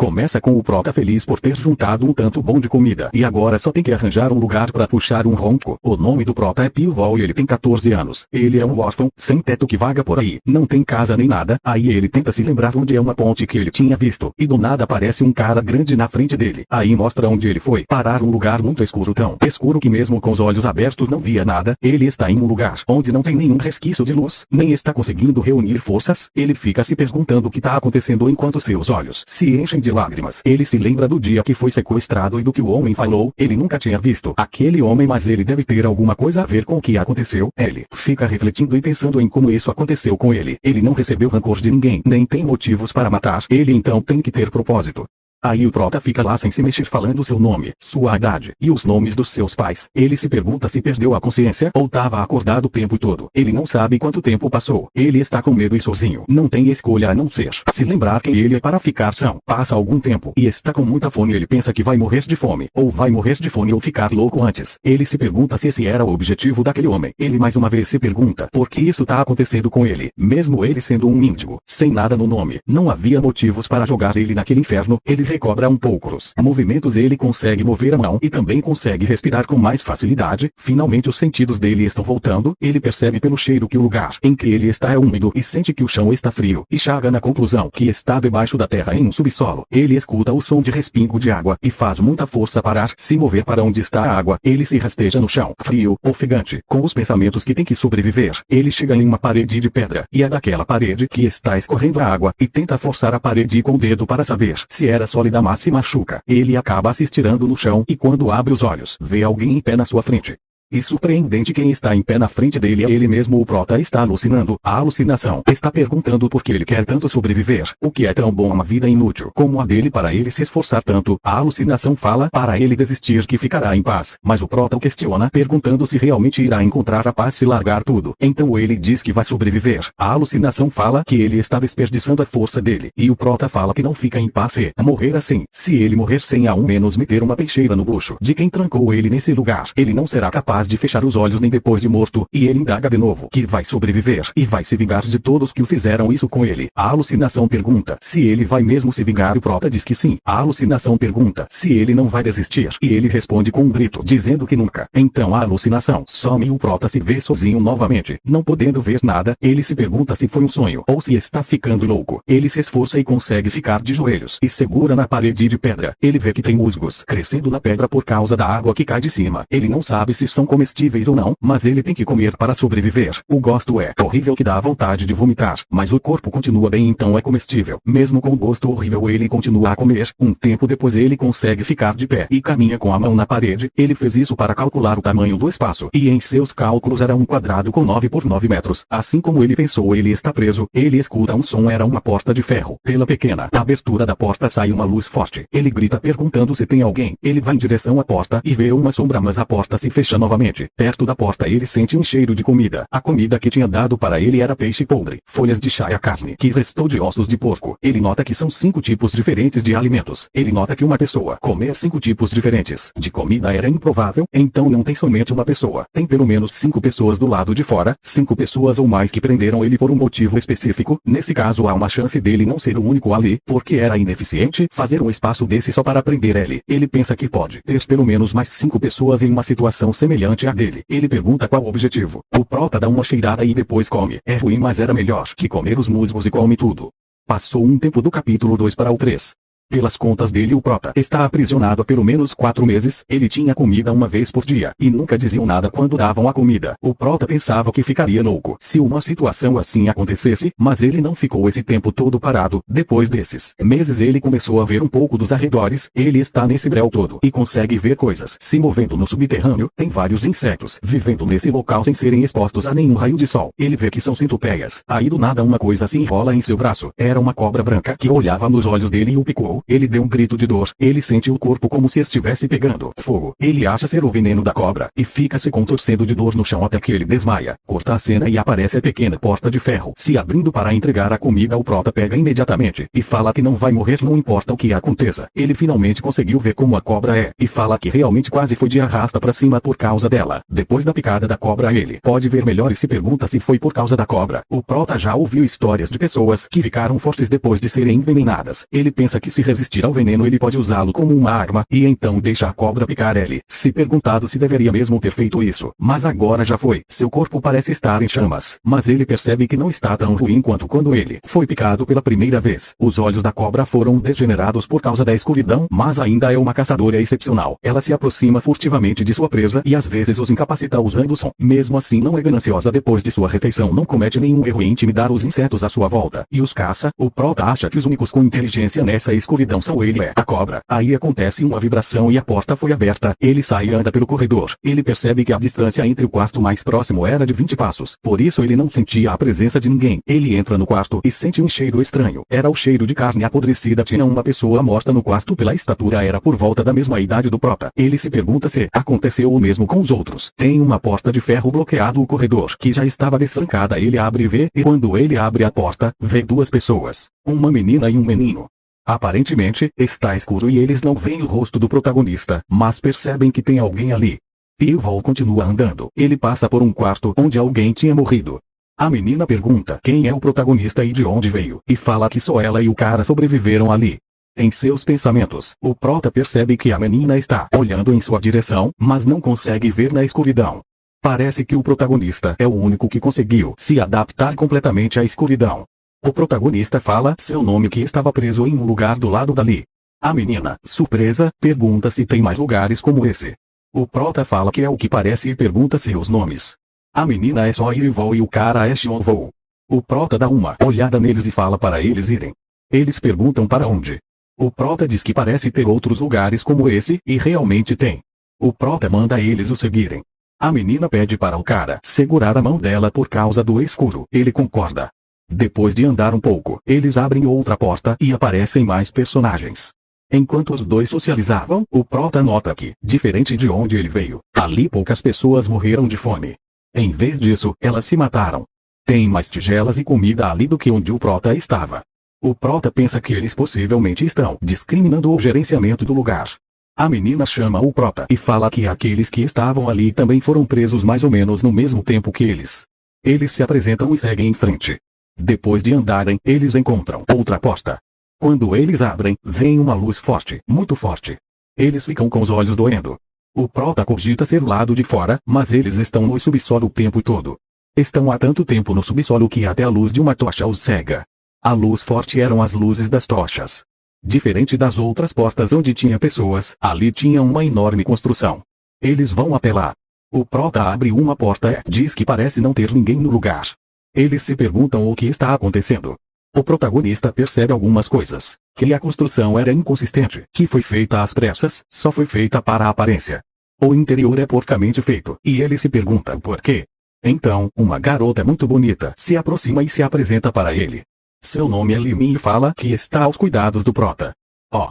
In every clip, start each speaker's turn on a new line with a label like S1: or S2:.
S1: Começa com o Prota feliz por ter juntado um tanto bom de comida e agora só tem que arranjar um lugar para puxar um ronco. O nome do Prota é Pivol e ele tem 14 anos. Ele é um órfão, sem teto que vaga por aí, não tem casa nem nada. Aí ele tenta se lembrar onde é uma ponte que ele tinha visto e do nada aparece um cara grande na frente dele. Aí mostra onde ele foi parar, um lugar muito escuro, tão escuro que mesmo com os olhos abertos não via nada. Ele está em um lugar onde não tem nenhum resquício de luz, nem está conseguindo reunir forças. Ele fica se perguntando o que está acontecendo enquanto seus olhos se enchem de lágrimas. Ele se lembra do dia que foi sequestrado e do que o homem falou. Ele nunca tinha visto aquele homem, mas ele deve ter alguma coisa a ver com o que aconteceu. Ele fica refletindo e pensando em como isso aconteceu com ele. Ele não recebeu rancor de ninguém, nem tem motivos para matar. Ele então tem que ter propósito. Aí o Prota fica lá sem se mexer falando seu nome, sua idade e os nomes dos seus pais. Ele se pergunta se perdeu a consciência ou estava acordado o tempo todo. Ele não sabe quanto tempo passou. Ele está com medo e sozinho. Não tem escolha a não ser se lembrar quem ele é para ficar são. Passa algum tempo e está com muita fome. Ele pensa que vai morrer de fome, ou vai morrer de fome ou ficar louco antes. Ele se pergunta se esse era o objetivo daquele homem. Ele mais uma vez se pergunta por que isso está acontecendo com ele. Mesmo ele sendo um índigo, sem nada no nome, não havia motivos para jogar ele naquele inferno. Ele recobra um pouco os movimentos, ele consegue mover a mão e também consegue respirar com mais facilidade. Finalmente os sentidos dele estão voltando. Ele percebe pelo cheiro que o lugar em que ele está é úmido e sente que o chão está frio e chega na conclusão que está debaixo da terra em um subsolo. Ele escuta o som de respingo de água e faz muita força para se mover para onde está a água. Ele se rasteja no chão, frio, ofegante, com os pensamentos que tem que sobreviver. Ele chega em uma parede de pedra e é daquela parede que está escorrendo a água e tenta forçar a parede com o dedo para saber se era sólida, mas se machuca. Ele acaba se estirando no chão e quando abre os olhos, vê alguém em pé na sua frente. E surpreendente, quem está em pé na frente dele é ele mesmo. O Prota está alucinando. A alucinação está perguntando por que ele quer tanto sobreviver. O que é tão bom uma vida inútil como a dele para ele se esforçar tanto. A alucinação fala para ele desistir, que ficará em paz. Mas o Prota o questiona, perguntando se realmente irá encontrar a paz se largar tudo. Então ele diz que vai sobreviver. A alucinação fala que ele está desperdiçando a força dele. E o Prota fala que não fica em paz se morrer assim. Se ele morrer sem ao menos meter uma peixeira no bucho de quem trancou ele nesse lugar, ele não será capaz de fechar os olhos nem depois de morto. E ele indaga de novo que vai sobreviver e vai se vingar de todos que o fizeram isso com ele. A alucinação pergunta se ele vai mesmo se vingar e o Prota diz que sim. A alucinação pergunta se ele não vai desistir e ele responde com um grito dizendo que nunca. Então a alucinação some e o Prota se vê sozinho novamente, não podendo ver nada. Ele se pergunta se foi um sonho ou se está ficando louco. Ele se esforça e consegue ficar de joelhos e segura na parede de pedra. Ele vê que tem musgos crescendo na pedra por causa da água que cai de cima. Ele não sabe se são comestíveis ou não, mas ele tem que comer para sobreviver. O gosto é horrível que dá vontade de vomitar, mas o corpo continua bem, então é comestível. Mesmo com o gosto horrível ele continua a comer. Um tempo depois ele consegue ficar de pé e caminha com a mão na parede. Ele fez isso para calcular o tamanho do espaço e em seus cálculos era um quadrado com 9 por 9 metros. Assim como ele pensou, ele está preso. Ele escuta um som, era uma porta de ferro. Pela pequena abertura da porta sai uma luz forte. Ele grita perguntando se tem alguém. Ele vai em direção à porta e vê uma sombra, mas a porta se fecha novamente. Perto da porta ele sente um cheiro de comida. A comida que tinha dado para ele era peixe podre, folhas de chá e a carne que restou de ossos de porco. Ele nota que são 5 tipos diferentes de alimentos. Ele nota que uma pessoa comer 5 tipos diferentes de comida era improvável, então não tem somente uma pessoa. Tem pelo menos 5 pessoas do lado de fora, 5 pessoas ou mais que prenderam ele por um motivo específico. Nesse caso há uma chance dele não ser o único ali, porque era ineficiente fazer um espaço desse só para prender ele. Ele pensa que pode ter pelo menos mais 5 pessoas em uma situação semelhante a dele. Ele pergunta qual o objetivo. O Prota dá uma cheirada e depois come. É ruim, mas era melhor que comer os musgos e come tudo. Passou um tempo do capítulo 2 para o 3. Pelas contas dele, o Prota está aprisionado há pelo menos 4 meses. Ele tinha comida uma vez por dia e nunca diziam nada quando davam a comida. O Prota pensava que ficaria louco se uma situação assim acontecesse, mas ele não ficou esse tempo todo parado. Depois desses meses ele começou a ver um pouco dos arredores. Ele está nesse breu todo e consegue ver coisas se movendo no subterrâneo. Tem vários insetos vivendo nesse local sem serem expostos a nenhum raio de sol. Ele vê que são centopeias. Aí do nada uma coisa se enrola em seu braço. Era uma cobra branca que olhava nos olhos dele e o picou. Ele deu um grito de dor. Ele sente o corpo como se estivesse pegando fogo. Ele acha ser o veneno da cobra e fica se contorcendo de dor no chão até que ele desmaia. Corta a cena e aparece a pequena porta de ferro se abrindo para entregar a comida. O Prota pega imediatamente e fala que não vai morrer, não importa o que aconteça. Ele finalmente conseguiu ver como a cobra é e fala que realmente quase foi de arrasta para cima por causa dela. Depois da picada da cobra ele pode ver melhor e se pergunta se foi por causa da cobra. O Prota já ouviu histórias de pessoas que ficaram fortes depois de serem envenenadas. Ele pensa que se resistir ao veneno ele pode usá-lo como uma arma, e então deixa a cobra picar ele. Se perguntado se deveria mesmo ter feito isso, mas agora já foi. Seu corpo parece estar em chamas, mas ele percebe que não está tão ruim quanto quando ele foi picado pela primeira vez. Os olhos da cobra foram degenerados por causa da escuridão, mas ainda é uma caçadora excepcional. Ela se aproxima furtivamente de sua presa e às vezes os incapacita usando o som. Mesmo assim não é gananciosa depois de sua refeição, não comete nenhum erro em intimidar os insetos à sua volta, e os caça. O prota acha que os únicos com inteligência nessa escuridão são ele e a cobra. Aí acontece uma vibração e a porta foi aberta. Ele sai e anda pelo corredor. Ele percebe que a distância entre o quarto mais próximo era de 20 passos, por isso ele não sentia a presença de ninguém. Ele entra no quarto e sente um cheiro estranho. Era o cheiro de carne apodrecida. Tinha uma pessoa morta no quarto. Pela estatura era por volta da mesma idade do prota. Ele se pergunta se aconteceu o mesmo com os outros. Tem uma porta de ferro bloqueado o corredor, que já estava destrancada. Ele abre e vê, e quando ele abre a porta, vê duas pessoas, uma menina e um menino. Aparentemente, está escuro e eles não veem o rosto do protagonista, mas percebem que tem alguém ali. Pivol continua andando. Ele passa por um quarto onde alguém tinha morrido. A menina pergunta quem é o protagonista e de onde veio, e fala que só ela e o cara sobreviveram ali. Em seus pensamentos, o prota percebe que a menina está olhando em sua direção, mas não consegue ver na escuridão. Parece que o protagonista é o único que conseguiu se adaptar completamente à escuridão. O protagonista fala seu nome que estava preso em um lugar do lado dali. A menina, surpresa, pergunta se tem mais lugares como esse. O prota fala que é o que parece e pergunta seus nomes. A menina é só Irvol e o cara é Xionvol. O prota dá uma olhada neles e fala para eles irem. Eles perguntam para onde. O prota diz que parece ter outros lugares como esse, e realmente tem. O prota manda eles o seguirem. A menina pede para o cara segurar a mão dela por causa do escuro. Ele concorda. Depois de andar um pouco, eles abrem outra porta e aparecem mais personagens. Enquanto os dois socializavam, o prota nota que, diferente de onde ele veio, ali poucas pessoas morreram de fome. Em vez disso, elas se mataram. Tem mais tigelas e comida ali do que onde o prota estava. O prota pensa que eles possivelmente estão discriminando o gerenciamento do lugar. A menina chama o prota e fala que aqueles que estavam ali também foram presos mais ou menos no mesmo tempo que eles. Eles se apresentam e seguem em frente. Depois de andarem, eles encontram outra porta. Quando eles abrem, vem uma luz forte, muito forte. Eles ficam com os olhos doendo. O prota cogita ser o lado de fora, mas eles estão no subsolo o tempo todo. Estão há tanto tempo no subsolo que até a luz de uma tocha os cega. A luz forte eram as luzes das tochas. Diferente das outras portas onde tinha pessoas, ali tinha uma enorme construção. Eles vão até lá. O prota abre uma porta e diz que parece não ter ninguém no lugar. Eles se perguntam o que está acontecendo. O protagonista percebe algumas coisas. Que a construção era inconsistente, que foi feita às pressas, só foi feita para a aparência. O interior é porcamente feito, e ele se pergunta por quê. Então, uma garota muito bonita se aproxima e se apresenta para ele. Seu nome é Limin e fala que está aos cuidados do prota.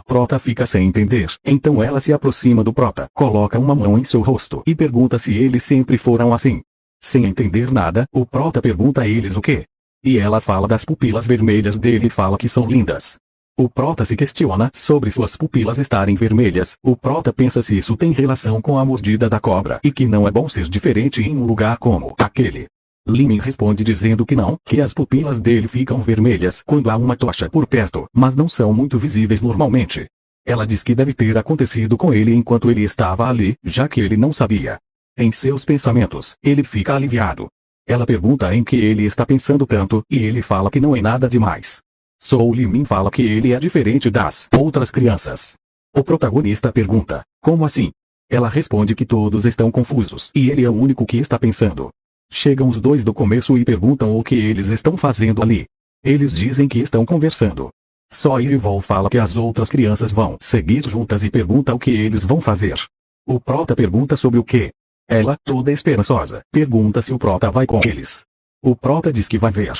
S1: Prota fica sem entender, então ela se aproxima do prota, coloca uma mão em seu rosto e pergunta se eles sempre foram assim. Sem entender nada, o prota pergunta a eles o quê? E ela fala das pupilas vermelhas dele e fala que são lindas. O prota se questiona sobre suas pupilas estarem vermelhas. O prota pensa se isso tem relação com a mordida da cobra e que não é bom ser diferente em um lugar como aquele. Limin responde dizendo que não, que as pupilas dele ficam vermelhas quando há uma tocha por perto, mas não são muito visíveis normalmente. Ela diz que deve ter acontecido com ele enquanto ele estava ali, já que ele não sabia. Em seus pensamentos, ele fica aliviado. Ela pergunta em que ele está pensando tanto, e ele fala que não é nada demais. Soul Limin fala que ele é diferente das outras crianças. O protagonista pergunta, como assim? Ela responde que todos estão confusos, e ele é o único que está pensando. Chegam os dois do começo e perguntam o que eles estão fazendo ali. Eles dizem que estão conversando. Só Irvol fala que as outras crianças vão seguir juntas e pergunta o que eles vão fazer. O prota pergunta sobre o que. Ela, toda esperançosa, pergunta se o prota vai com eles. O prota diz que vai ver.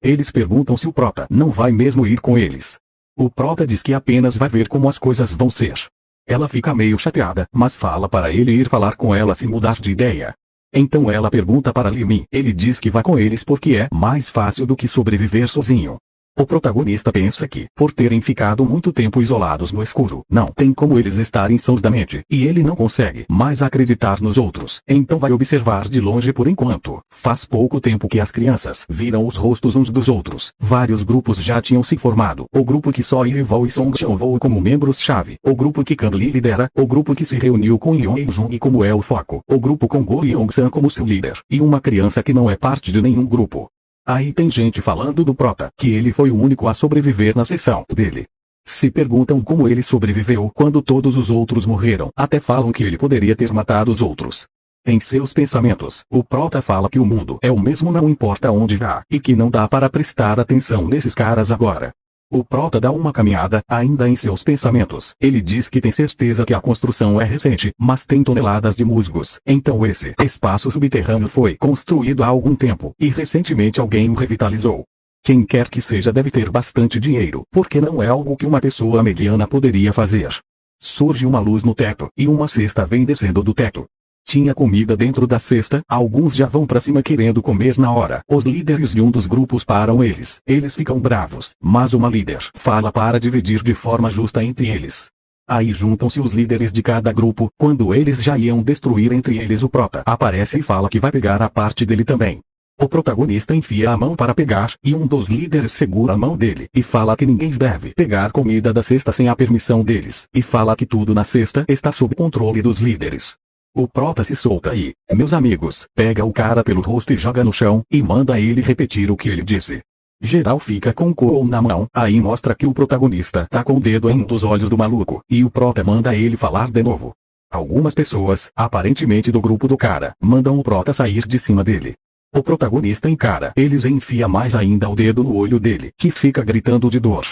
S1: Eles perguntam se o prota não vai mesmo ir com eles. O prota diz que apenas vai ver como as coisas vão ser. Ela fica meio chateada, mas fala para ele ir falar com ela se mudar de ideia. Então ela pergunta para Limin. Ele diz que vai com eles porque é mais fácil do que sobreviver sozinho. O protagonista pensa que, por terem ficado muito tempo isolados no escuro, não tem como eles estarem sãos da mente, e ele não consegue mais acreditar nos outros, então vai observar de longe por enquanto. Faz pouco tempo que as crianças viram os rostos uns dos outros. Vários grupos já tinham se formado. O grupo que só Yeol e Song Xiao como membros-chave, o grupo que Kang Lee lidera, o grupo que se reuniu com Yeon Jung como é o foco, o grupo com Go Young-san como seu líder, e uma criança que não é parte de nenhum grupo. Aí tem gente falando do prota, que ele foi o único a sobreviver na sessão dele. Se perguntam como ele sobreviveu quando todos os outros morreram, até falam que ele poderia ter matado os outros. Em seus pensamentos, o prota fala que o mundo é o mesmo não importa onde vá, e que não dá para prestar atenção nesses caras agora. O prota dá uma caminhada, ainda em seus pensamentos. Ele diz que tem certeza que a construção é recente, mas tem toneladas de musgos. Então esse espaço subterrâneo foi construído há algum tempo, e recentemente alguém o revitalizou. Quem quer que seja deve ter bastante dinheiro, porque não é algo que uma pessoa mediana poderia fazer. Surge uma luz no teto, e uma cesta vem descendo do teto. Tinha comida dentro da cesta, alguns já vão pra cima querendo comer na hora. Os líderes de um dos grupos param eles. Eles ficam bravos, mas uma líder fala para dividir de forma justa entre eles. Aí juntam-se os líderes de cada grupo, quando eles já iam destruir entre eles o prota. Aparece e fala que vai pegar a parte dele também. O protagonista enfia a mão para pegar, e um dos líderes segura a mão dele, e fala que ninguém deve pegar comida da cesta sem a permissão deles, e fala que tudo na cesta está sob controle dos líderes. O prota se solta e, meus amigos, pega o cara pelo rosto e joga no chão, e manda ele repetir o que ele disse. Geral fica com o cool na mão, aí mostra que o protagonista tá com o dedo em um dos olhos do maluco, e o prota manda ele falar de novo. Algumas pessoas, aparentemente do grupo do cara, mandam o prota sair de cima dele. O protagonista encara eles e enfia mais ainda o dedo no olho dele, que fica gritando de dor.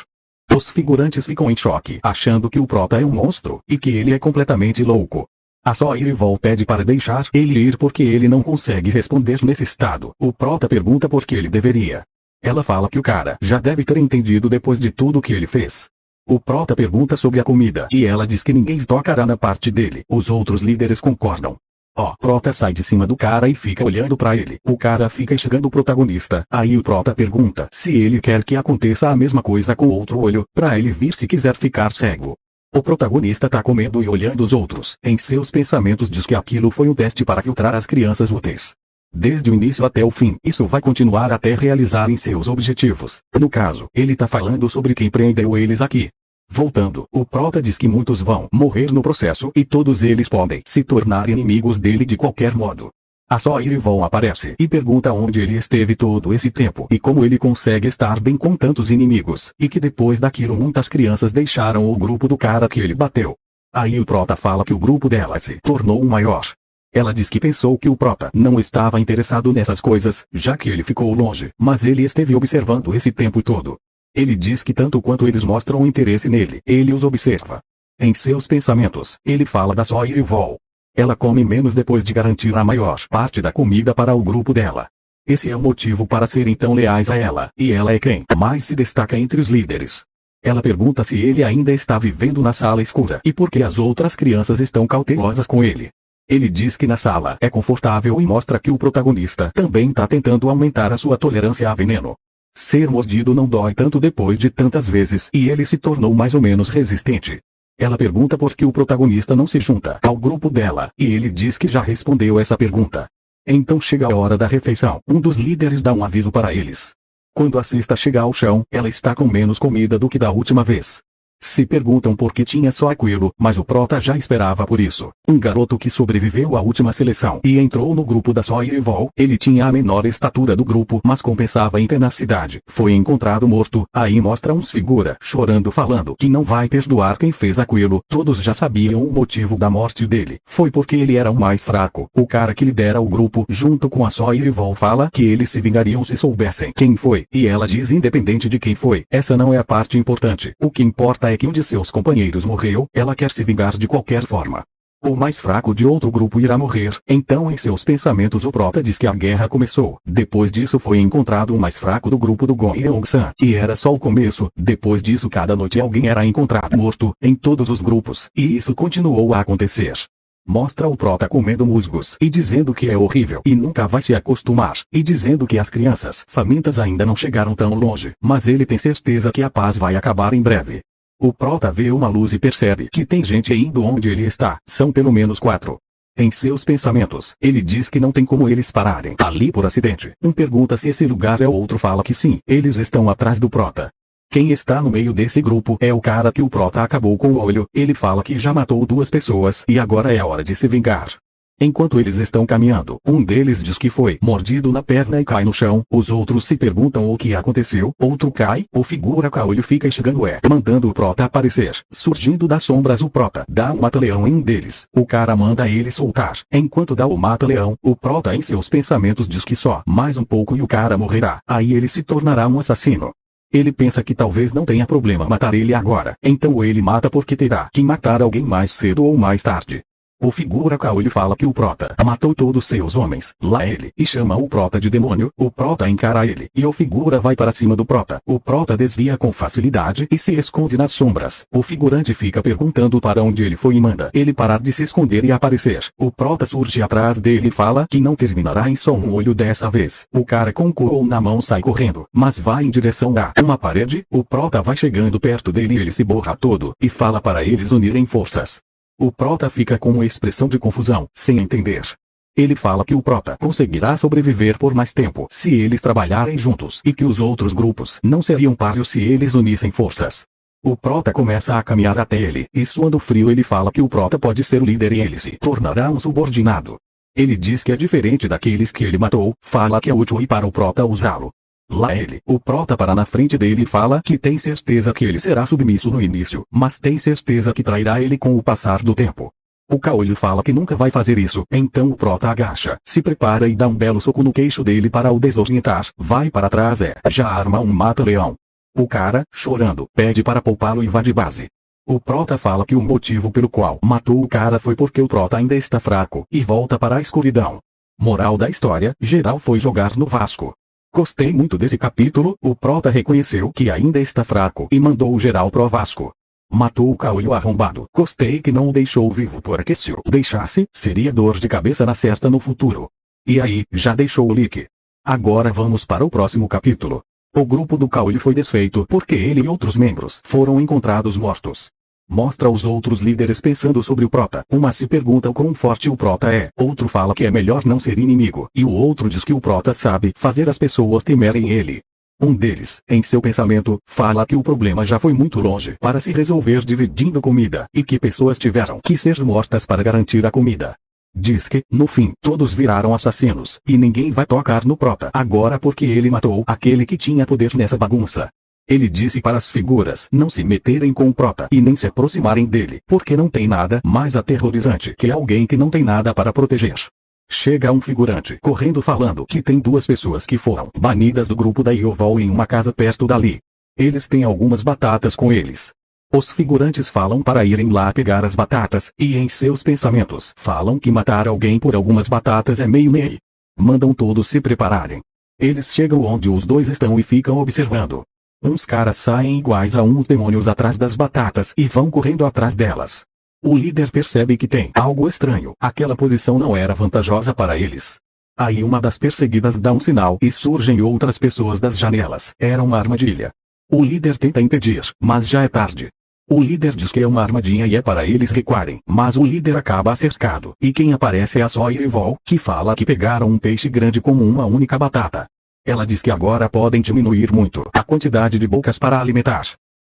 S1: Os figurantes ficam em choque, achando que o prota é um monstro, e que ele é completamente louco. A Yeol pede para deixar ele ir porque ele não consegue responder nesse estado. O prota pergunta por que ele deveria. Ela fala que o cara já deve ter entendido depois de tudo que ele fez. O prota pergunta sobre a comida e ela diz que ninguém tocará na parte dele. Os outros líderes concordam. O prota sai de cima do cara e fica olhando para ele. O cara fica enxergando o protagonista. Aí o prota pergunta se ele quer que aconteça a mesma coisa com o outro olho, para ele vir se quiser ficar cego. O protagonista tá comendo e olhando os outros. Em seus pensamentos diz que aquilo foi um teste para filtrar as crianças úteis. Desde o início até o fim, isso vai continuar até realizarem seus objetivos. No caso, ele tá falando sobre quem prendeu eles aqui. Voltando, o prota diz que muitos vão morrer no processo e todos eles podem se tornar inimigos dele de qualquer modo. A Yeol aparece e pergunta onde ele esteve todo esse tempo e como ele consegue estar bem com tantos inimigos, e que depois daquilo muitas crianças deixaram o grupo do cara que ele bateu. Aí o prota fala que o grupo dela se tornou o maior. Ela diz que pensou que o prota não estava interessado nessas coisas, já que ele ficou longe, mas ele esteve observando esse tempo todo. Ele diz que tanto quanto eles mostram interesse nele, ele os observa. Em seus pensamentos, ele fala da Yeol. Ela come menos depois de garantir a maior parte da comida para o grupo dela. Esse é o motivo para serem tão leais a ela, e ela é quem mais se destaca entre os líderes. Ela pergunta se ele ainda está vivendo na sala escura e por que as outras crianças estão cautelosas com ele. Ele diz que na sala é confortável e mostra que o protagonista também está tentando aumentar a sua tolerância a veneno. Ser mordido não dói tanto depois de tantas vezes e ele se tornou mais ou menos resistente. Ela pergunta por que o protagonista não se junta ao grupo dela, e ele diz que já respondeu essa pergunta. Então chega a hora da refeição. Um dos líderes dá um aviso para eles. Quando a cesta chega ao chão, ela está com menos comida do que da última vez. Se perguntam por que tinha só aquilo, mas o prota já esperava por isso. Um garoto que sobreviveu à última seleção e entrou no grupo da Yeol, ele tinha a menor estatura do grupo, mas compensava em tenacidade. Foi encontrado morto, aí mostra uns figura chorando falando que não vai perdoar quem fez aquilo. Todos já sabiam o motivo da morte dele. Foi porque ele era o mais fraco. O cara que lidera o grupo, junto com a Yeol, fala que eles se vingariam se soubessem quem foi, e ela diz independente de quem foi, essa não é a parte importante. O que importa é que um de seus companheiros morreu, ela quer se vingar de qualquer forma. O mais fraco de outro grupo irá morrer, então em seus pensamentos o prota diz que a guerra começou. Depois disso foi encontrado o mais fraco do grupo do Go Young-san, e era só o começo. Depois disso cada noite alguém era encontrado morto, em todos os grupos, e isso continuou a acontecer. Mostra o prota comendo musgos e dizendo que é horrível e nunca vai se acostumar, e dizendo que as crianças famintas ainda não chegaram tão longe, mas ele tem certeza que a paz vai acabar em breve. O prota vê uma luz e percebe que tem gente indo onde ele está, são pelo menos 4. Em seus pensamentos, ele diz que não tem como eles pararem ali por acidente. Um pergunta se esse lugar é, o outro fala que sim, eles estão atrás do prota. Quem está no meio desse grupo é o cara que o prota acabou com o olho. Ele fala que já matou 2 pessoas e agora é hora de se vingar. Enquanto eles estão caminhando, um deles diz que foi mordido na perna e cai no chão. Os outros se perguntam o que aconteceu. Outro cai, o figura caolho fica enxergando mandando o prota aparecer. Surgindo das sombras, o prota dá um mata-leão em um deles. O cara manda ele soltar. Enquanto dá o mata-leão, o prota em seus pensamentos diz que só mais um pouco e o cara morrerá. Aí ele se tornará um assassino. Ele pensa que talvez não tenha problema matar ele agora, então ele mata porque terá que matar alguém mais cedo ou mais tarde. O figura caolho fala que o prota matou todos seus homens, lá ele, e chama o prota de demônio. O prota encara ele, e o figura vai para cima do prota. O prota desvia com facilidade e se esconde nas sombras. O figurante fica perguntando para onde ele foi e manda ele parar de se esconder e aparecer. O prota surge atrás dele e fala que não terminará em só um olho dessa vez. O cara com coroa na mão sai correndo, mas vai em direção a uma parede. O prota vai chegando perto dele e ele se borra todo, e fala para eles unirem forças. O prota fica com uma expressão de confusão, sem entender. Ele fala que o prota conseguirá sobreviver por mais tempo se eles trabalharem juntos e que os outros grupos não seriam páreos se eles unissem forças. O prota começa a caminhar até ele, e suando frio ele fala que o prota pode ser o líder e ele se tornará um subordinado. Ele diz que é diferente daqueles que ele matou, fala que é útil e para o prota usá-lo. Lá ele, o prota para na frente dele e fala que tem certeza que ele será submisso no início, mas tem certeza que trairá ele com o passar do tempo. O caolho fala que nunca vai fazer isso, então o prota agacha, se prepara e dá um belo soco no queixo dele para o desorientar, vai para trás já arma um mata-leão. O cara, chorando, pede para poupá-lo e vai de base. O prota fala que o motivo pelo qual matou o cara foi porque o prota ainda está fraco, e volta para a escuridão. Moral da história, geral foi jogar no Vasco. Gostei muito desse capítulo. O prota reconheceu que ainda está fraco e mandou o geral pro Vasco. Matou o caolho arrombado. Gostei que não o deixou vivo porque se o deixasse, seria dor de cabeça na certa no futuro. E aí, já deixou o leak. Agora vamos para o próximo capítulo. O grupo do caolho foi desfeito porque ele e outros membros foram encontrados mortos. Mostra os outros líderes pensando sobre o prota. Uma se pergunta o quão forte o prota é, outro fala que é melhor não ser inimigo, e o outro diz que o prota sabe fazer as pessoas temerem ele. Um deles, em seu pensamento, fala que o problema já foi muito longe para se resolver dividindo comida, e que pessoas tiveram que ser mortas para garantir a comida. Diz que, no fim, todos viraram assassinos, e ninguém vai tocar no prota agora porque ele matou aquele que tinha poder nessa bagunça. Ele disse para as figuras não se meterem com o prota e nem se aproximarem dele, porque não tem nada mais aterrorizante que alguém que não tem nada para proteger. Chega um figurante correndo falando que tem 2 pessoas que foram banidas do grupo da Iovol em uma casa perto dali. Eles têm algumas batatas com eles. Os figurantes falam para irem lá pegar as batatas, e em seus pensamentos falam que matar alguém por algumas batatas é meio-meio. Mandam todos se prepararem. Eles chegam onde os 2 estão e ficam observando. Uns caras saem iguais a uns demônios atrás das batatas e vão correndo atrás delas. O líder percebe que tem algo estranho. Aquela posição não era vantajosa para eles. Aí uma das perseguidas dá um sinal e surgem outras pessoas das janelas. Era uma armadilha. O líder tenta impedir, mas já é tarde. O líder diz que é uma armadilha e é para eles recuarem, mas o líder acaba cercado. E quem aparece é a Soirevol, que fala que pegaram um peixe grande com uma única batata. Ela diz que agora podem diminuir muito a quantidade de bocas para alimentar.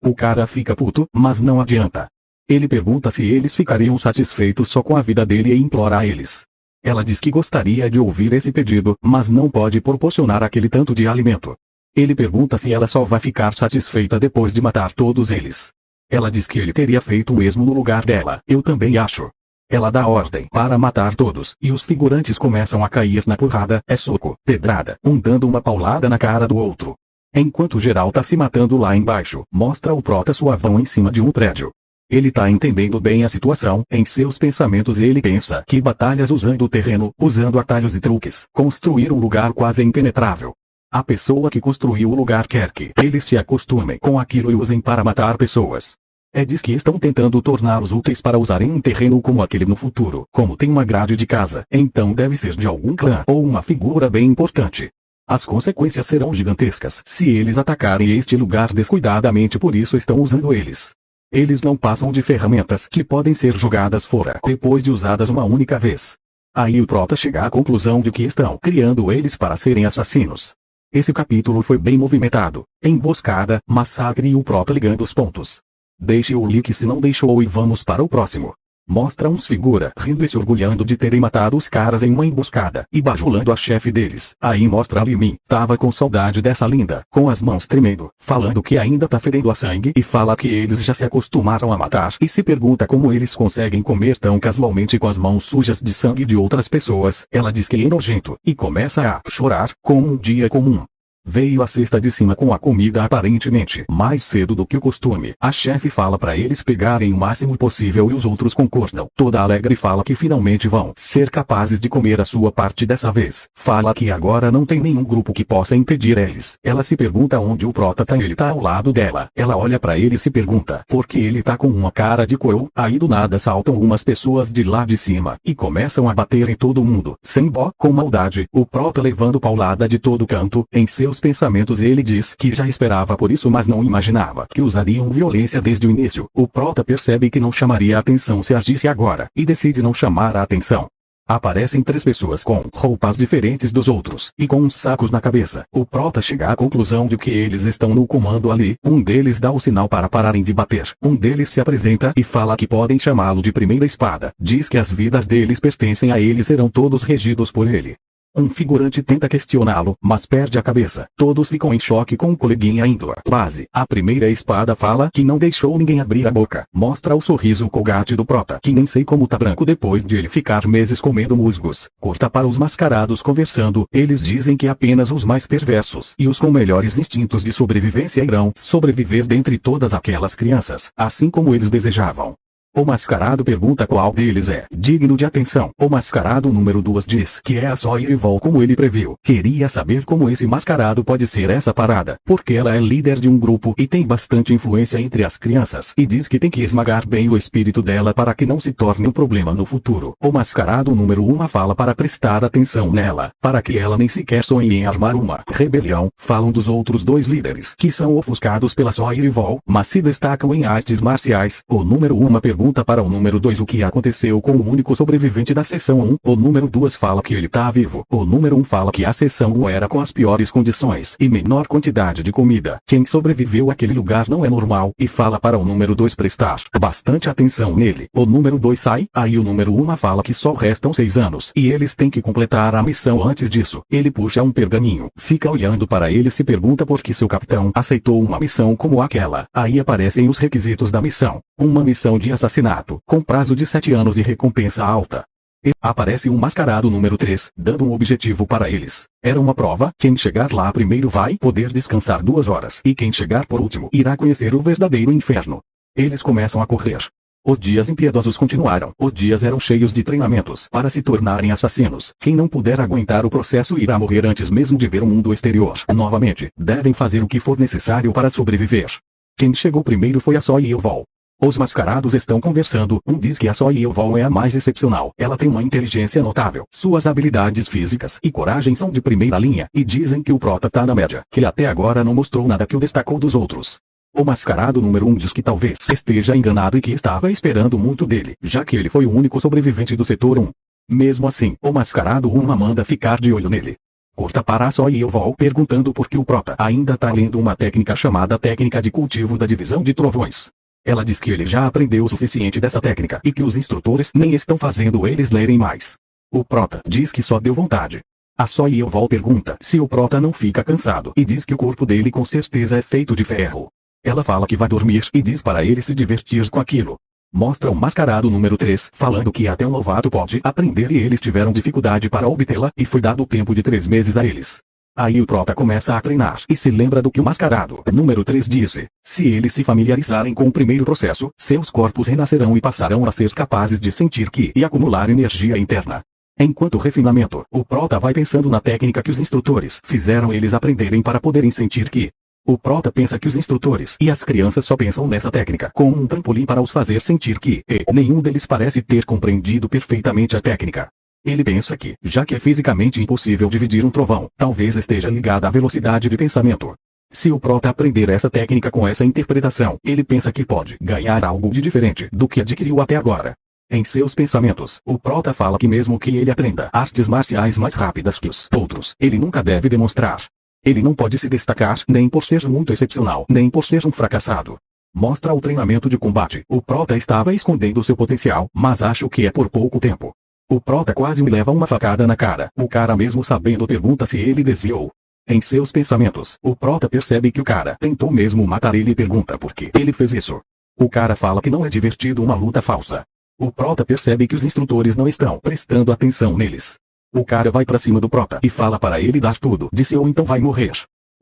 S1: O cara fica puto, mas não adianta. Ele pergunta se eles ficariam satisfeitos só com a vida dele e implora a eles. Ela diz que gostaria de ouvir esse pedido, mas não pode proporcionar aquele tanto de alimento. Ele pergunta se ela só vai ficar satisfeita depois de matar todos eles. Ela diz que ele teria feito o mesmo no lugar dela. Eu também acho. Ela dá ordem para matar todos, e os figurantes começam a cair na porrada, é soco, pedrada, um dando uma paulada na cara do outro. Enquanto geral tá se matando lá embaixo, mostra o prota suavão em cima de um prédio. Ele tá entendendo bem a situação, em seus pensamentos ele pensa que batalhas usando o terreno, usando atalhos e truques, construir um lugar quase impenetrável. A pessoa que construiu o lugar quer que eles se acostumem com aquilo e usem para matar pessoas. Diz que estão tentando torná-los úteis para usar em um terreno como aquele no futuro. Como tem uma grade de casa, então deve ser de algum clã ou uma figura bem importante. As consequências serão gigantescas se eles atacarem este lugar descuidadamente, por isso estão usando eles. Eles não passam de ferramentas que podem ser jogadas fora depois de usadas uma única vez. Aí o prota chega à conclusão de que estão criando eles para serem assassinos. Esse capítulo foi bem movimentado, emboscada, massacre e o prota ligando os pontos. Deixe o like se não deixou e vamos para o próximo. Mostra uns figura rindo e se orgulhando de terem matado os caras em uma emboscada e bajulando a chefe deles. Aí mostra a Limin, tava com saudade dessa linda, com as mãos tremendo, falando que ainda tá fedendo a sangue e fala que eles já se acostumaram a matar e se pergunta como eles conseguem comer tão casualmente com as mãos sujas de sangue de outras pessoas. Ela diz que é nojento e começa a chorar como um dia comum. Veio a cesta de cima com a comida aparentemente mais cedo do que o costume. A chefe fala para eles pegarem o máximo possível e os outros concordam. Toda alegre fala que finalmente vão ser capazes de comer a sua parte dessa vez. Fala que agora não tem nenhum grupo que possa impedir eles. Ela se pergunta onde o prota tá. Ele tá ao lado dela. Ela olha para ele e se pergunta por que ele tá com uma cara de coelho. Aí do nada saltam umas pessoas de lá de cima e começam a bater em todo mundo. Sem dó, com maldade, o prota levando paulada de todo canto. Em seus pensamentos ele diz que já esperava por isso, mas não imaginava que usariam violência desde o início. O prota percebe que não chamaria a atenção se agisse agora, e decide não chamar a atenção. Aparecem 3 pessoas com roupas diferentes dos outros, e com uns sacos na cabeça. O prota chega à conclusão de que eles estão no comando ali. Um deles dá o sinal para pararem de bater. Um deles se apresenta e fala que podem chamá-lo de Primeira Espada. Diz que as vidas deles pertencem a ele e serão todos regidos por ele. Um figurante tenta questioná-lo, mas perde a cabeça. Todos ficam em choque com o coleguinha indo à base. A Primeira Espada fala que não deixou ninguém abrir a boca. Mostra o sorriso colgate do prota, que nem sei como tá branco depois de ele ficar meses comendo musgos. Corta para os mascarados conversando. Eles dizem que apenas os mais perversos e os com melhores instintos de sobrevivência irão sobreviver dentre todas aquelas crianças, assim como eles desejavam. O mascarado pergunta qual deles é digno de atenção. O mascarado número 2 diz que é a Soirevol, como ele previu. Queria saber como esse mascarado pode ser essa parada, porque ela é líder de um grupo e tem bastante influência entre as crianças, e diz que tem que esmagar bem o espírito dela para que não se torne um problema no futuro. O mascarado número 1 fala para prestar atenção nela, para que ela nem sequer sonhe em armar uma rebelião. Falam dos outros 2 líderes, que são ofuscados pela Soirevol, mas se destacam em artes marciais. O número 1 pergunta para o número 2 o que aconteceu com o único sobrevivente da seção 1. O número 2 fala que ele tá vivo. O número 1 fala que a seção 1 era com as piores condições e menor quantidade de comida. Quem sobreviveu àquele lugar não é normal, e fala para o número 2 prestar bastante atenção nele. O número 2 sai, aí o número 1 fala que só restam 6 anos e eles têm que completar a missão antes disso. Ele puxa um pergaminho, fica olhando para ele e se pergunta por que seu capitão aceitou uma missão como aquela. Aí aparecem os requisitos da missão. Uma missão de assassinato, com prazo de 7 anos e recompensa alta. E aparece um mascarado número 3, dando um objetivo para eles. Era uma prova, quem chegar lá primeiro vai poder descansar 2 horas, e quem chegar por último irá conhecer o verdadeiro inferno. Eles começam a correr. Os dias impiedosos continuaram. Os dias eram cheios de treinamentos para se tornarem assassinos. Quem não puder aguentar o processo irá morrer antes mesmo de ver o mundo exterior. Novamente, devem fazer o que for necessário para sobreviver. Quem chegou primeiro foi a Soirevol. Os mascarados estão conversando. Um diz que a Soirevol é a mais excepcional. Ela tem uma inteligência notável. Suas habilidades físicas e coragem são de primeira linha. E dizem que o prota tá na média, que até agora não mostrou nada que o destacou dos outros. O mascarado número 1 diz que talvez esteja enganado e que estava esperando muito dele, já que ele foi o único sobrevivente do setor 1. Mesmo assim, o mascarado 1 manda ficar de olho nele. Corta para a Soirevol perguntando por que o prota ainda tá lendo uma técnica chamada técnica de cultivo da divisão de trovões. Ela diz que ele já aprendeu o suficiente dessa técnica e que os instrutores nem estão fazendo eles lerem mais. O prota diz que só deu vontade. A Soirevol pergunta se o prota não fica cansado e diz que o corpo dele com certeza é feito de ferro. Ela fala que vai dormir e diz para ele se divertir com aquilo. Mostra o mascarado número 3 falando que até um novato pode aprender e eles tiveram dificuldade para obtê-la e foi dado o tempo de 3 meses a eles. Aí o prota começa a treinar e se lembra do que o mascarado número 3 disse. Se eles se familiarizarem com o primeiro processo, seus corpos renascerão e passarão a ser capazes de sentir ki e acumular energia interna. Enquanto refinamento, o prota vai pensando na técnica que os instrutores fizeram eles aprenderem para poderem sentir ki. O prota pensa que os instrutores e as crianças só pensam nessa técnica como um trampolim para os fazer sentir que nenhum deles parece ter compreendido perfeitamente a técnica. Ele pensa que, já que é fisicamente impossível dividir um trovão, talvez esteja ligada à velocidade de pensamento. Se o prota aprender essa técnica com essa interpretação, ele pensa que pode ganhar algo de diferente do que adquiriu até agora. Em seus pensamentos, o prota fala que mesmo que ele aprenda artes marciais mais rápidas que os outros, ele nunca deve demonstrar. Ele não pode se destacar nem por ser muito excepcional, nem por ser um fracassado. Mostra o treinamento de combate. O prota estava escondendo seu potencial, mas acho que é por pouco tempo. O prota quase me leva uma facada na cara. O cara mesmo sabendo pergunta se ele desviou. Em seus pensamentos, o prota percebe que o cara tentou mesmo matar ele e pergunta por que ele fez isso. O cara fala que não é divertido uma luta falsa. O prota percebe que os instrutores não estão prestando atenção neles. O cara vai pra cima do prota e fala para ele dar tudo de si ou então vai morrer.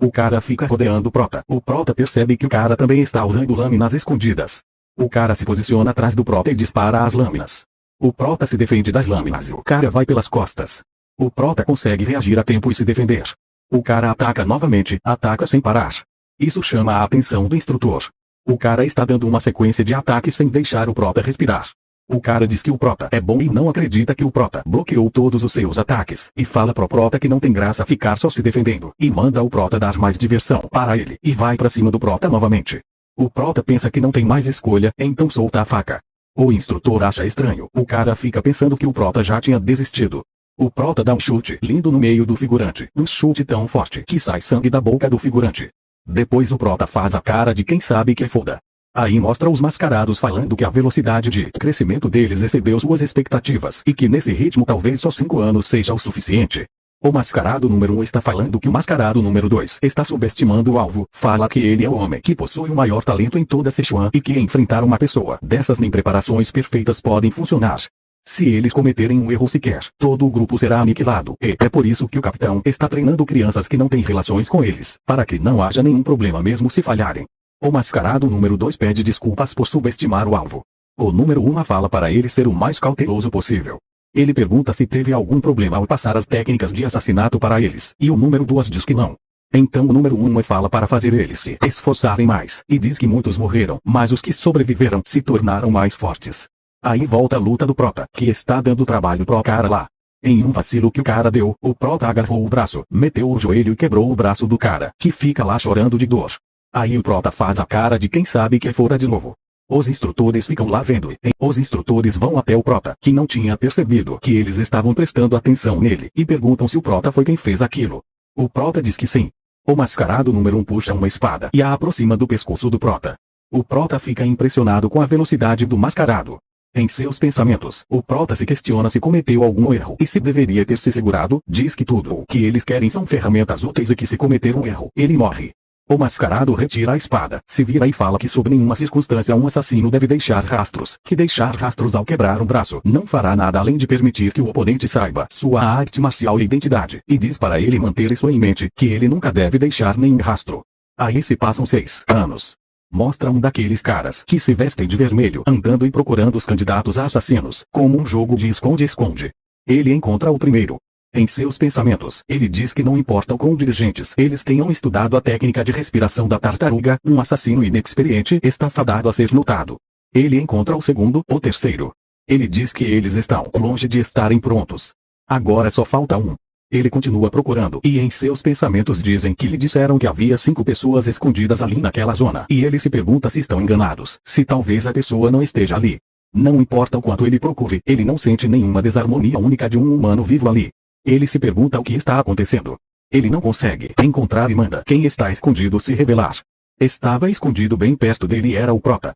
S1: O cara fica rodeando o prota. O prota percebe que o cara também está usando lâminas escondidas. O cara se posiciona atrás do prota e dispara as lâminas. O prota se defende das lâminas e o cara vai pelas costas. O prota consegue reagir a tempo e se defender. O cara ataca novamente, ataca sem parar. Isso chama a atenção do instrutor. O cara está dando uma sequência de ataques sem deixar o prota respirar. O cara diz que o prota é bom e não acredita que o prota bloqueou todos os seus ataques, e fala pro prota que não tem graça ficar só se defendendo, e manda o prota dar mais diversão para ele, e vai pra cima do prota novamente. O prota pensa que não tem mais escolha, então solta a faca. O instrutor acha estranho, o cara fica pensando que o prota já tinha desistido. O prota dá um chute lindo no meio do figurante, um chute tão forte que sai sangue da boca do figurante. Depois o prota faz a cara de quem sabe que é foda. Aí mostra os mascarados falando que a velocidade de crescimento deles excedeu suas expectativas e que nesse ritmo talvez só 5 anos seja o suficiente. O mascarado número 1 está falando que o mascarado número 2 está subestimando o alvo, fala que ele é o homem que possui o maior talento em toda Sichuan e que enfrentar uma pessoa dessas nem preparações perfeitas podem funcionar. Se eles cometerem um erro sequer, todo o grupo será aniquilado, e é por isso que o capitão está treinando crianças que não têm relações com eles, para que não haja nenhum problema mesmo se falharem. O mascarado número 2 pede desculpas por subestimar o alvo. O número 1 fala para ele ser o mais cauteloso possível. Ele pergunta se teve algum problema ao passar as técnicas de assassinato para eles, e o número 2 diz que não. Então o número 1 fala para fazer eles se esforçarem mais, e diz que muitos morreram, mas os que sobreviveram se tornaram mais fortes. Aí volta a luta do prota, que está dando trabalho pro cara lá. Em um vacilo que o cara deu, o prota agarrou o braço, meteu o joelho e quebrou o braço do cara, que fica lá chorando de dor. Aí o prota faz a cara de quem sabe que fora de novo. Os instrutores ficam lá vendo, e os instrutores vão até o prota, que não tinha percebido que eles estavam prestando atenção nele, e perguntam se o prota foi quem fez aquilo. O prota diz que sim. O mascarado número 1 puxa uma espada e a aproxima do pescoço do prota. O prota fica impressionado com a velocidade do mascarado. Em seus pensamentos, o prota se questiona se cometeu algum erro e se deveria ter se segurado, diz que tudo o que eles querem são ferramentas úteis e que se cometer um erro, ele morre. O mascarado retira a espada, se vira e fala que sob nenhuma circunstância um assassino deve deixar rastros, que deixar rastros ao quebrar um braço não fará nada além de permitir que o oponente saiba sua arte marcial e identidade, e diz para ele manter isso em mente, que ele nunca deve deixar nenhum rastro. Aí se passam 6 anos. Mostra um daqueles caras que se vestem de vermelho andando e procurando os candidatos a assassinos, como um jogo de esconde-esconde. Ele encontra o primeiro. Em seus pensamentos, ele diz que não importa o quão diligentes eles tenham estudado a técnica de respiração da tartaruga, um assassino inexperiente está fadado a ser notado. Ele encontra o segundo, o terceiro. Ele diz que eles estão longe de estarem prontos. Agora só falta um. Ele continua procurando e em seus pensamentos dizem que lhe disseram que havia 5 pessoas escondidas ali naquela zona e ele se pergunta se estão enganados, se talvez a pessoa não esteja ali. Não importa o quanto ele procure, ele não sente nenhuma desarmonia única de um humano vivo ali. Ele se pergunta o que está acontecendo. Ele não consegue encontrar e manda quem está escondido se revelar. Estava escondido bem perto dele e era o prota.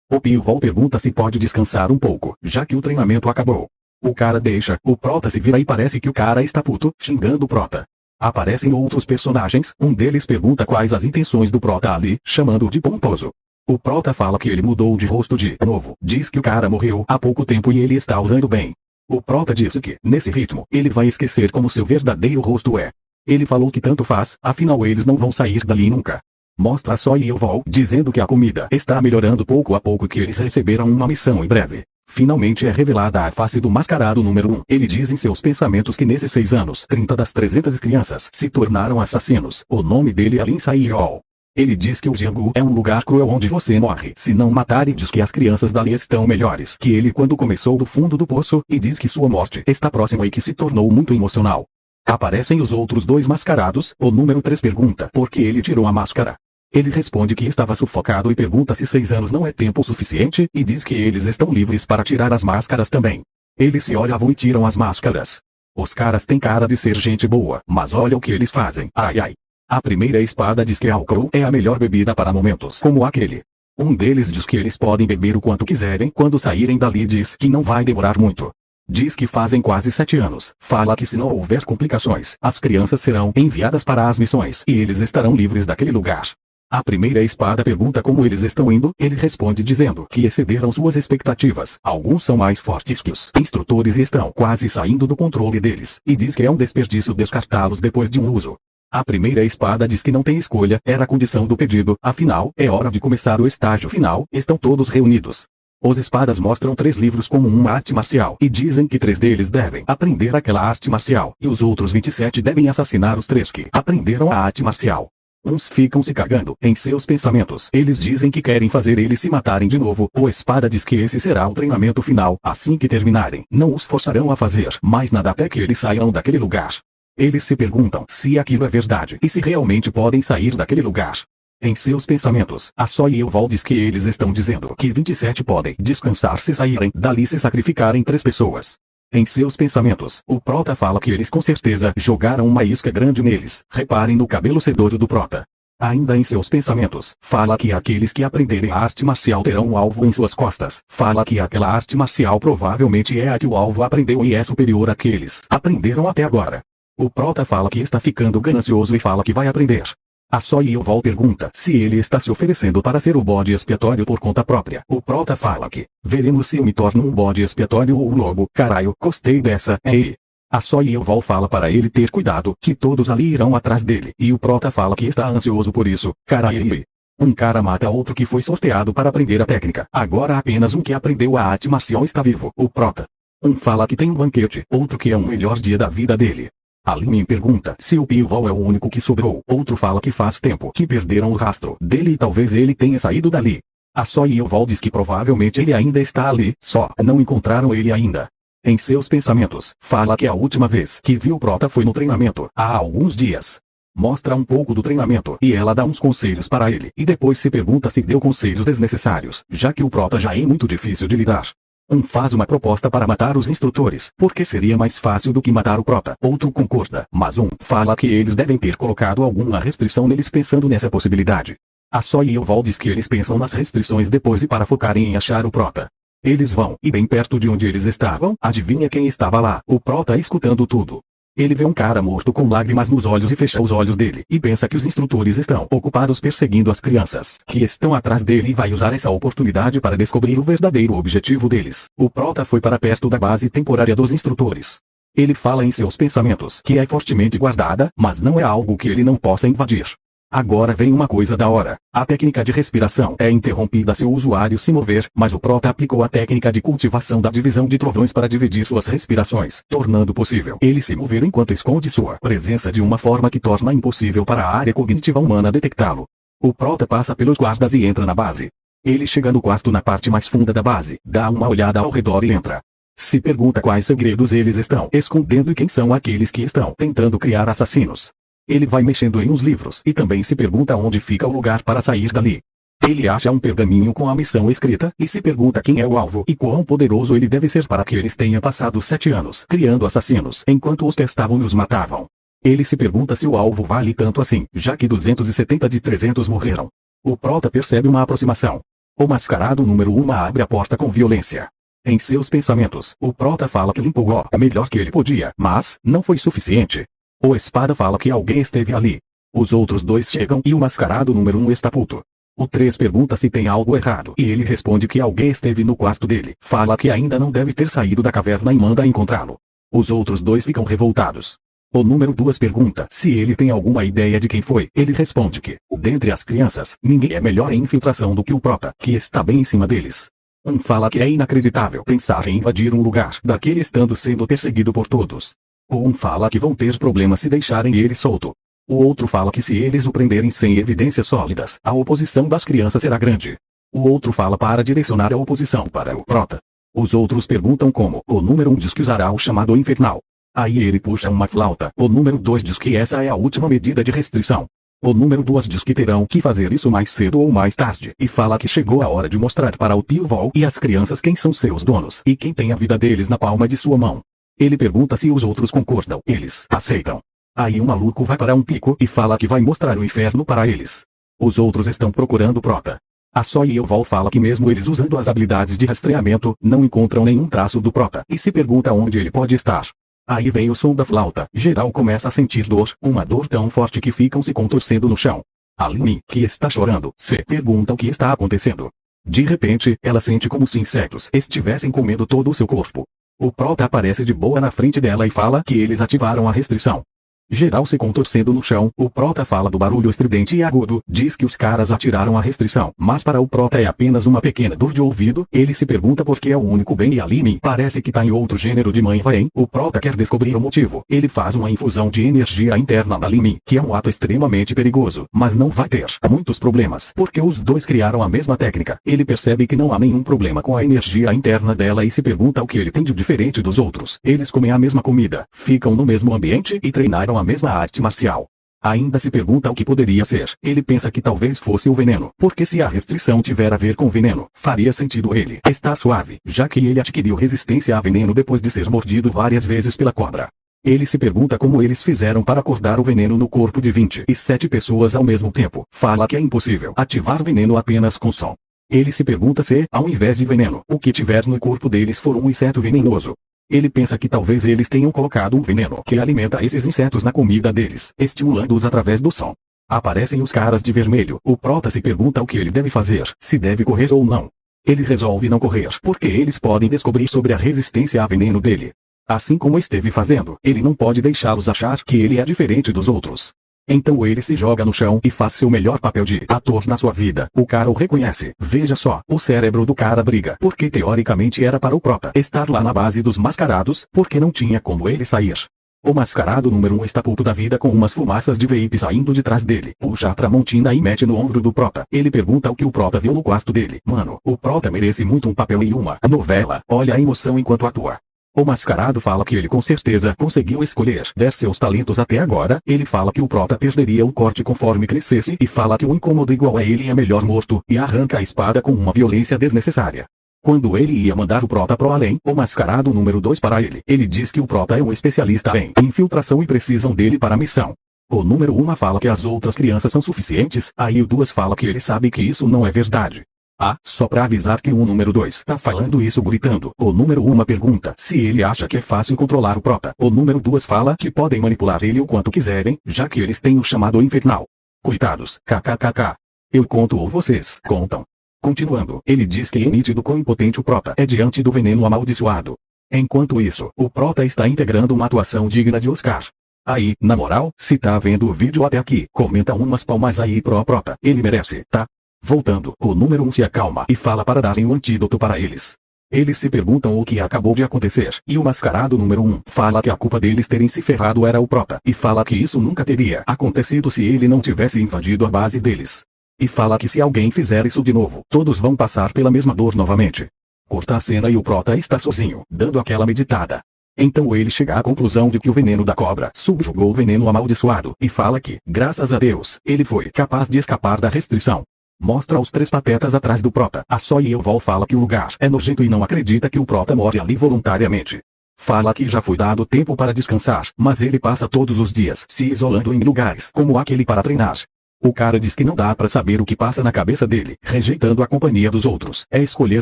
S1: O Pivol pergunta se pode descansar um pouco, já que o treinamento acabou. O cara deixa, o prota se vira e parece que o cara está puto, xingando o prota. Aparecem outros personagens, um deles pergunta quais as intenções do prota ali, chamando-o de pomposo. O prota fala que ele mudou de rosto de novo, diz que o cara morreu há pouco tempo e ele está usando bem. O prota disse que, nesse ritmo, ele vai esquecer como seu verdadeiro rosto é. Ele falou que tanto faz, afinal eles não vão sair dali nunca. Mostra só Yeovol dizendo que a comida está melhorando pouco a pouco e que eles receberam uma missão em breve. Finalmente é revelada a face do mascarado número 1. Ele diz em seus pensamentos que nesses 6 anos, 30 das 300 crianças se tornaram assassinos. O nome dele é Lin Saiyol. Ele diz que o Django é um lugar cruel onde você morre se não matar, e diz que as crianças dali estão melhores que ele quando começou do fundo do poço, e diz que sua morte está próxima e que se tornou muito emocional. Aparecem os outros dois mascarados. O número 3 pergunta por que ele tirou a máscara. Ele responde que estava sufocado e pergunta se 6 anos não é tempo suficiente, e diz que eles estão livres para tirar as máscaras também. Eles se olhavam e tiram as máscaras. Os caras têm cara de ser gente boa, mas olha o que eles fazem. Ai ai. A primeira espada diz que álcool é a melhor bebida para momentos como aquele. Um deles diz que eles podem beber o quanto quiserem quando saírem dali, diz que não vai demorar muito. Diz que fazem quase 7 anos. Fala que se não houver complicações, as crianças serão enviadas para as missões e eles estarão livres daquele lugar. A primeira espada pergunta como eles estão indo. Ele responde dizendo que excederam suas expectativas. Alguns são mais fortes que os instrutores e estão quase saindo do controle deles, e diz que é um desperdício descartá-los depois de um uso. A primeira espada diz que não tem escolha, era a condição do pedido, afinal, é hora de começar o estágio final, estão todos reunidos. Os espadas mostram 3 livros como uma arte marcial, e dizem que 3 deles devem aprender aquela arte marcial, e os outros 27 devem assassinar os 3 que aprenderam a arte marcial. Uns ficam se cagando em seus pensamentos, eles dizem que querem fazer eles se matarem de novo. O espada diz que esse será o treinamento final, assim que terminarem, não os forçarão a fazer mais nada até que eles saiam daquele lugar. Eles se perguntam se aquilo é verdade e se realmente podem sair daquele lugar. Em seus pensamentos, a Soy e o Val diz que eles estão dizendo que 27 podem descansar se saírem dali se sacrificarem 3 pessoas. Em seus pensamentos, o Prota fala que eles com certeza jogaram uma isca grande neles. Reparem no cabelo sedoso do Prota. Ainda em seus pensamentos, fala que aqueles que aprenderem a arte marcial terão um alvo em suas costas. Fala que aquela arte marcial provavelmente é a que o alvo aprendeu e é superior à que eles aprenderam até agora. O Prota fala que está ficando ganancioso e fala que vai aprender. A Soy e o Val pergunta se ele está se oferecendo para ser o bode expiatório por conta própria. O Prota fala que veremos se eu me torno um bode expiatório ou um lobo. Caralho, gostei dessa, é ele. A Soy e o Val fala para ele ter cuidado, que todos ali irão atrás dele. E o Prota fala que está ansioso por isso. Caralho. Um cara mata outro que foi sorteado para aprender a técnica. Agora apenas um que aprendeu a arte marcial está vivo. O Prota. Um fala que tem um banquete, outro que é o melhor dia da vida dele. A Limin pergunta se o Pival é o único que sobrou. Outro fala que faz tempo que perderam o rastro dele e talvez ele tenha saído dali. A Soy e o Val diz que provavelmente ele ainda está ali, só não encontraram ele ainda. Em seus pensamentos, fala que a última vez que viu o Prota foi no treinamento, há alguns dias. Mostra um pouco do treinamento e ela dá uns conselhos para ele, e depois se pergunta se deu conselhos desnecessários, já que o Prota já é muito difícil de lidar. Um faz uma proposta para matar os instrutores, porque seria mais fácil do que matar o Prota. Outro concorda, mas um fala que eles devem ter colocado alguma restrição neles pensando nessa possibilidade. A Soy e o Val diz que eles pensam nas restrições depois e para focarem em achar o Prota. Eles vão, e bem perto de onde eles estavam, adivinha quem estava lá? O Prota escutando tudo. Ele vê um cara morto com lágrimas nos olhos e fecha os olhos dele, e pensa que os instrutores estão ocupados perseguindo as crianças que estão atrás dele e vai usar essa oportunidade para descobrir o verdadeiro objetivo deles. O Prota foi para perto da base temporária dos instrutores. Ele fala em seus pensamentos que é fortemente guardada, mas não é algo que ele não possa invadir. Agora vem uma coisa da hora. A técnica de respiração é interrompida se o usuário se mover, mas o Prota aplicou a técnica de cultivação da divisão de trovões para dividir suas respirações, tornando possível ele se mover enquanto esconde sua presença de uma forma que torna impossível para a área cognitiva humana detectá-lo. O Prota passa pelos guardas e entra na base. Ele chega no quarto na parte mais funda da base, dá uma olhada ao redor e entra. Se pergunta quais segredos eles estão escondendo e quem são aqueles que estão tentando criar assassinos. Ele vai mexendo em uns livros e também se pergunta onde fica o lugar para sair dali. Ele acha um pergaminho com a missão escrita e se pergunta quem é o alvo e quão poderoso ele deve ser para que eles tenham passado 7 anos criando assassinos enquanto os testavam e os matavam. Ele se pergunta se o alvo vale tanto assim, já que 270 de 300 morreram. O Prota percebe uma aproximação. O mascarado número 1 abre a porta com violência. Em seus pensamentos, o Prota fala que limpou o melhor que ele podia, mas não foi suficiente. O espada fala que alguém esteve ali. Os outros 2 chegam e o mascarado número 1 está puto. O 3 pergunta se tem algo errado e ele responde que alguém esteve no quarto dele. Fala que ainda não deve ter saído da caverna e manda encontrá-lo. Os outros 2 ficam revoltados. O número 2 pergunta se ele tem alguma ideia de quem foi. Ele responde que, dentre as crianças, ninguém é melhor em infiltração do que o Prota, que está bem em cima deles. Um fala que é inacreditável pensar em invadir um lugar daquele estando sendo perseguido por todos. Ou um fala que vão ter problemas se deixarem ele solto. O outro fala que se eles o prenderem sem evidências sólidas, a oposição das crianças será grande. O outro fala para direcionar a oposição para o prota. Os outros perguntam como. O número 1 diz que usará o chamado infernal. Aí ele puxa uma flauta. O número 2 diz que essa é a última medida de restrição. O número 2 diz que terão que fazer isso mais cedo ou mais tarde. E fala que chegou a hora de mostrar para o Tio Vol e as crianças quem são seus donos e quem tem a vida deles na palma de sua mão. Ele pergunta se os outros concordam. Eles aceitam. Aí um maluco vai para um pico e fala que vai mostrar o inferno para eles. Os outros estão procurando o prota. A Soyevol fala que mesmo eles usando as habilidades de rastreamento, não encontram nenhum traço do prota e se pergunta onde ele pode estar. Aí vem o som da flauta. Geral começa a sentir dor, uma dor tão forte que ficam se contorcendo no chão. A Lini, que está chorando, se pergunta o que está acontecendo. De repente, ela sente como se insetos estivessem comendo todo o seu corpo. O prota aparece de boa na frente dela e fala que eles ativaram a restrição. Geral se contorcendo no chão, o prota fala do barulho estridente e agudo, diz que os caras atiraram a restrição, mas para o prota é apenas uma pequena dor de ouvido. Ele se pergunta por que é o único bem e a Lini parece que tá em outro gênero de mãe vai. O prota quer descobrir o motivo. Ele faz uma infusão de energia interna na Lini, que é um ato extremamente perigoso, mas não vai ter muitos problemas, porque os dois criaram a mesma técnica. Ele percebe que não há nenhum problema com a energia interna dela e se pergunta o que ele tem de diferente dos outros. Eles comem a mesma comida, ficam no mesmo ambiente e treinaram a mesma arte marcial. Ainda se pergunta o que poderia ser. Ele pensa que talvez fosse o veneno, porque se a restrição tiver a ver com veneno, faria sentido ele estar suave, já que ele adquiriu resistência a veneno depois de ser mordido várias vezes pela cobra. Ele se pergunta como eles fizeram para acordar o veneno no corpo de 27 pessoas ao mesmo tempo. Fala que é impossível ativar veneno apenas com som. Ele se pergunta se, ao invés de veneno, o que tiver no corpo deles for um inseto venenoso. Ele pensa que talvez eles tenham colocado um veneno que alimenta esses insetos na comida deles, estimulando-os através do som. Aparecem os caras de vermelho. O prota se pergunta o que ele deve fazer, se deve correr ou não. Ele resolve não correr, porque eles podem descobrir sobre a resistência a veneno dele. Assim como esteve fazendo, ele não pode deixá-los achar que ele é diferente dos outros. Então ele se joga no chão e faz seu melhor papel de ator na sua vida. O cara o reconhece. Veja só, o cérebro do cara briga, porque teoricamente era para o prota estar lá na base dos mascarados, porque não tinha como ele sair. O mascarado número 1 está puto da vida com umas fumaças de vape saindo de trás dele. Puxa a Tramontina e mete no ombro do prota. Ele pergunta o que o prota viu no quarto dele. Mano, o prota merece muito um papel em uma novela. Olha a emoção enquanto atua. O mascarado fala que ele com certeza conseguiu escolher 10 seus talentos até agora. Ele fala que o prota perderia o corte conforme crescesse e fala que um incômodo igual a ele é melhor morto, e arranca a espada com uma violência desnecessária. Quando ele ia mandar o prota pro além, o mascarado número 2 para ele. Ele diz que o prota é um especialista em infiltração e precisam dele para a missão. O número 1 fala que as outras crianças são suficientes, aí o 2 fala que ele sabe que isso não é verdade. Ah, só pra avisar que o número 2 tá falando isso gritando. O número 1 pergunta se ele acha que é fácil controlar o prota. O número 2 fala que podem manipular ele o quanto quiserem, já que eles têm o chamado infernal. Coitados, kkkk. Eu conto ou vocês contam. Continuando, ele diz que é nítido quão impotente o prota é diante do veneno amaldiçoado. Enquanto isso, o prota está integrando uma atuação digna de Oscar. Aí, na moral, se tá vendo o vídeo até aqui, comenta umas palmas aí pro prota. Ele merece, tá? Voltando, o número 1 se acalma e fala para darem o antídoto para eles. Eles se perguntam o que acabou de acontecer, e o mascarado número 1 fala que a culpa deles terem se ferrado era o prota, e fala que isso nunca teria acontecido se ele não tivesse invadido a base deles. E fala que se alguém fizer isso de novo, todos vão passar pela mesma dor novamente. Corta a cena e o prota está sozinho, dando aquela meditada. Então ele chega à conclusão de que o veneno da cobra subjugou o veneno amaldiçoado, e fala que, graças a Deus, ele foi capaz de escapar da restrição. Mostra os 3 patetas atrás do prota. A Soyevol fala que o lugar é nojento e não acredita que o prota morre ali voluntariamente. Fala que já foi dado tempo para descansar, mas ele passa todos os dias se isolando em lugares como aquele para treinar. O cara diz que não dá para saber o que passa na cabeça dele, rejeitando a companhia dos outros. É escolher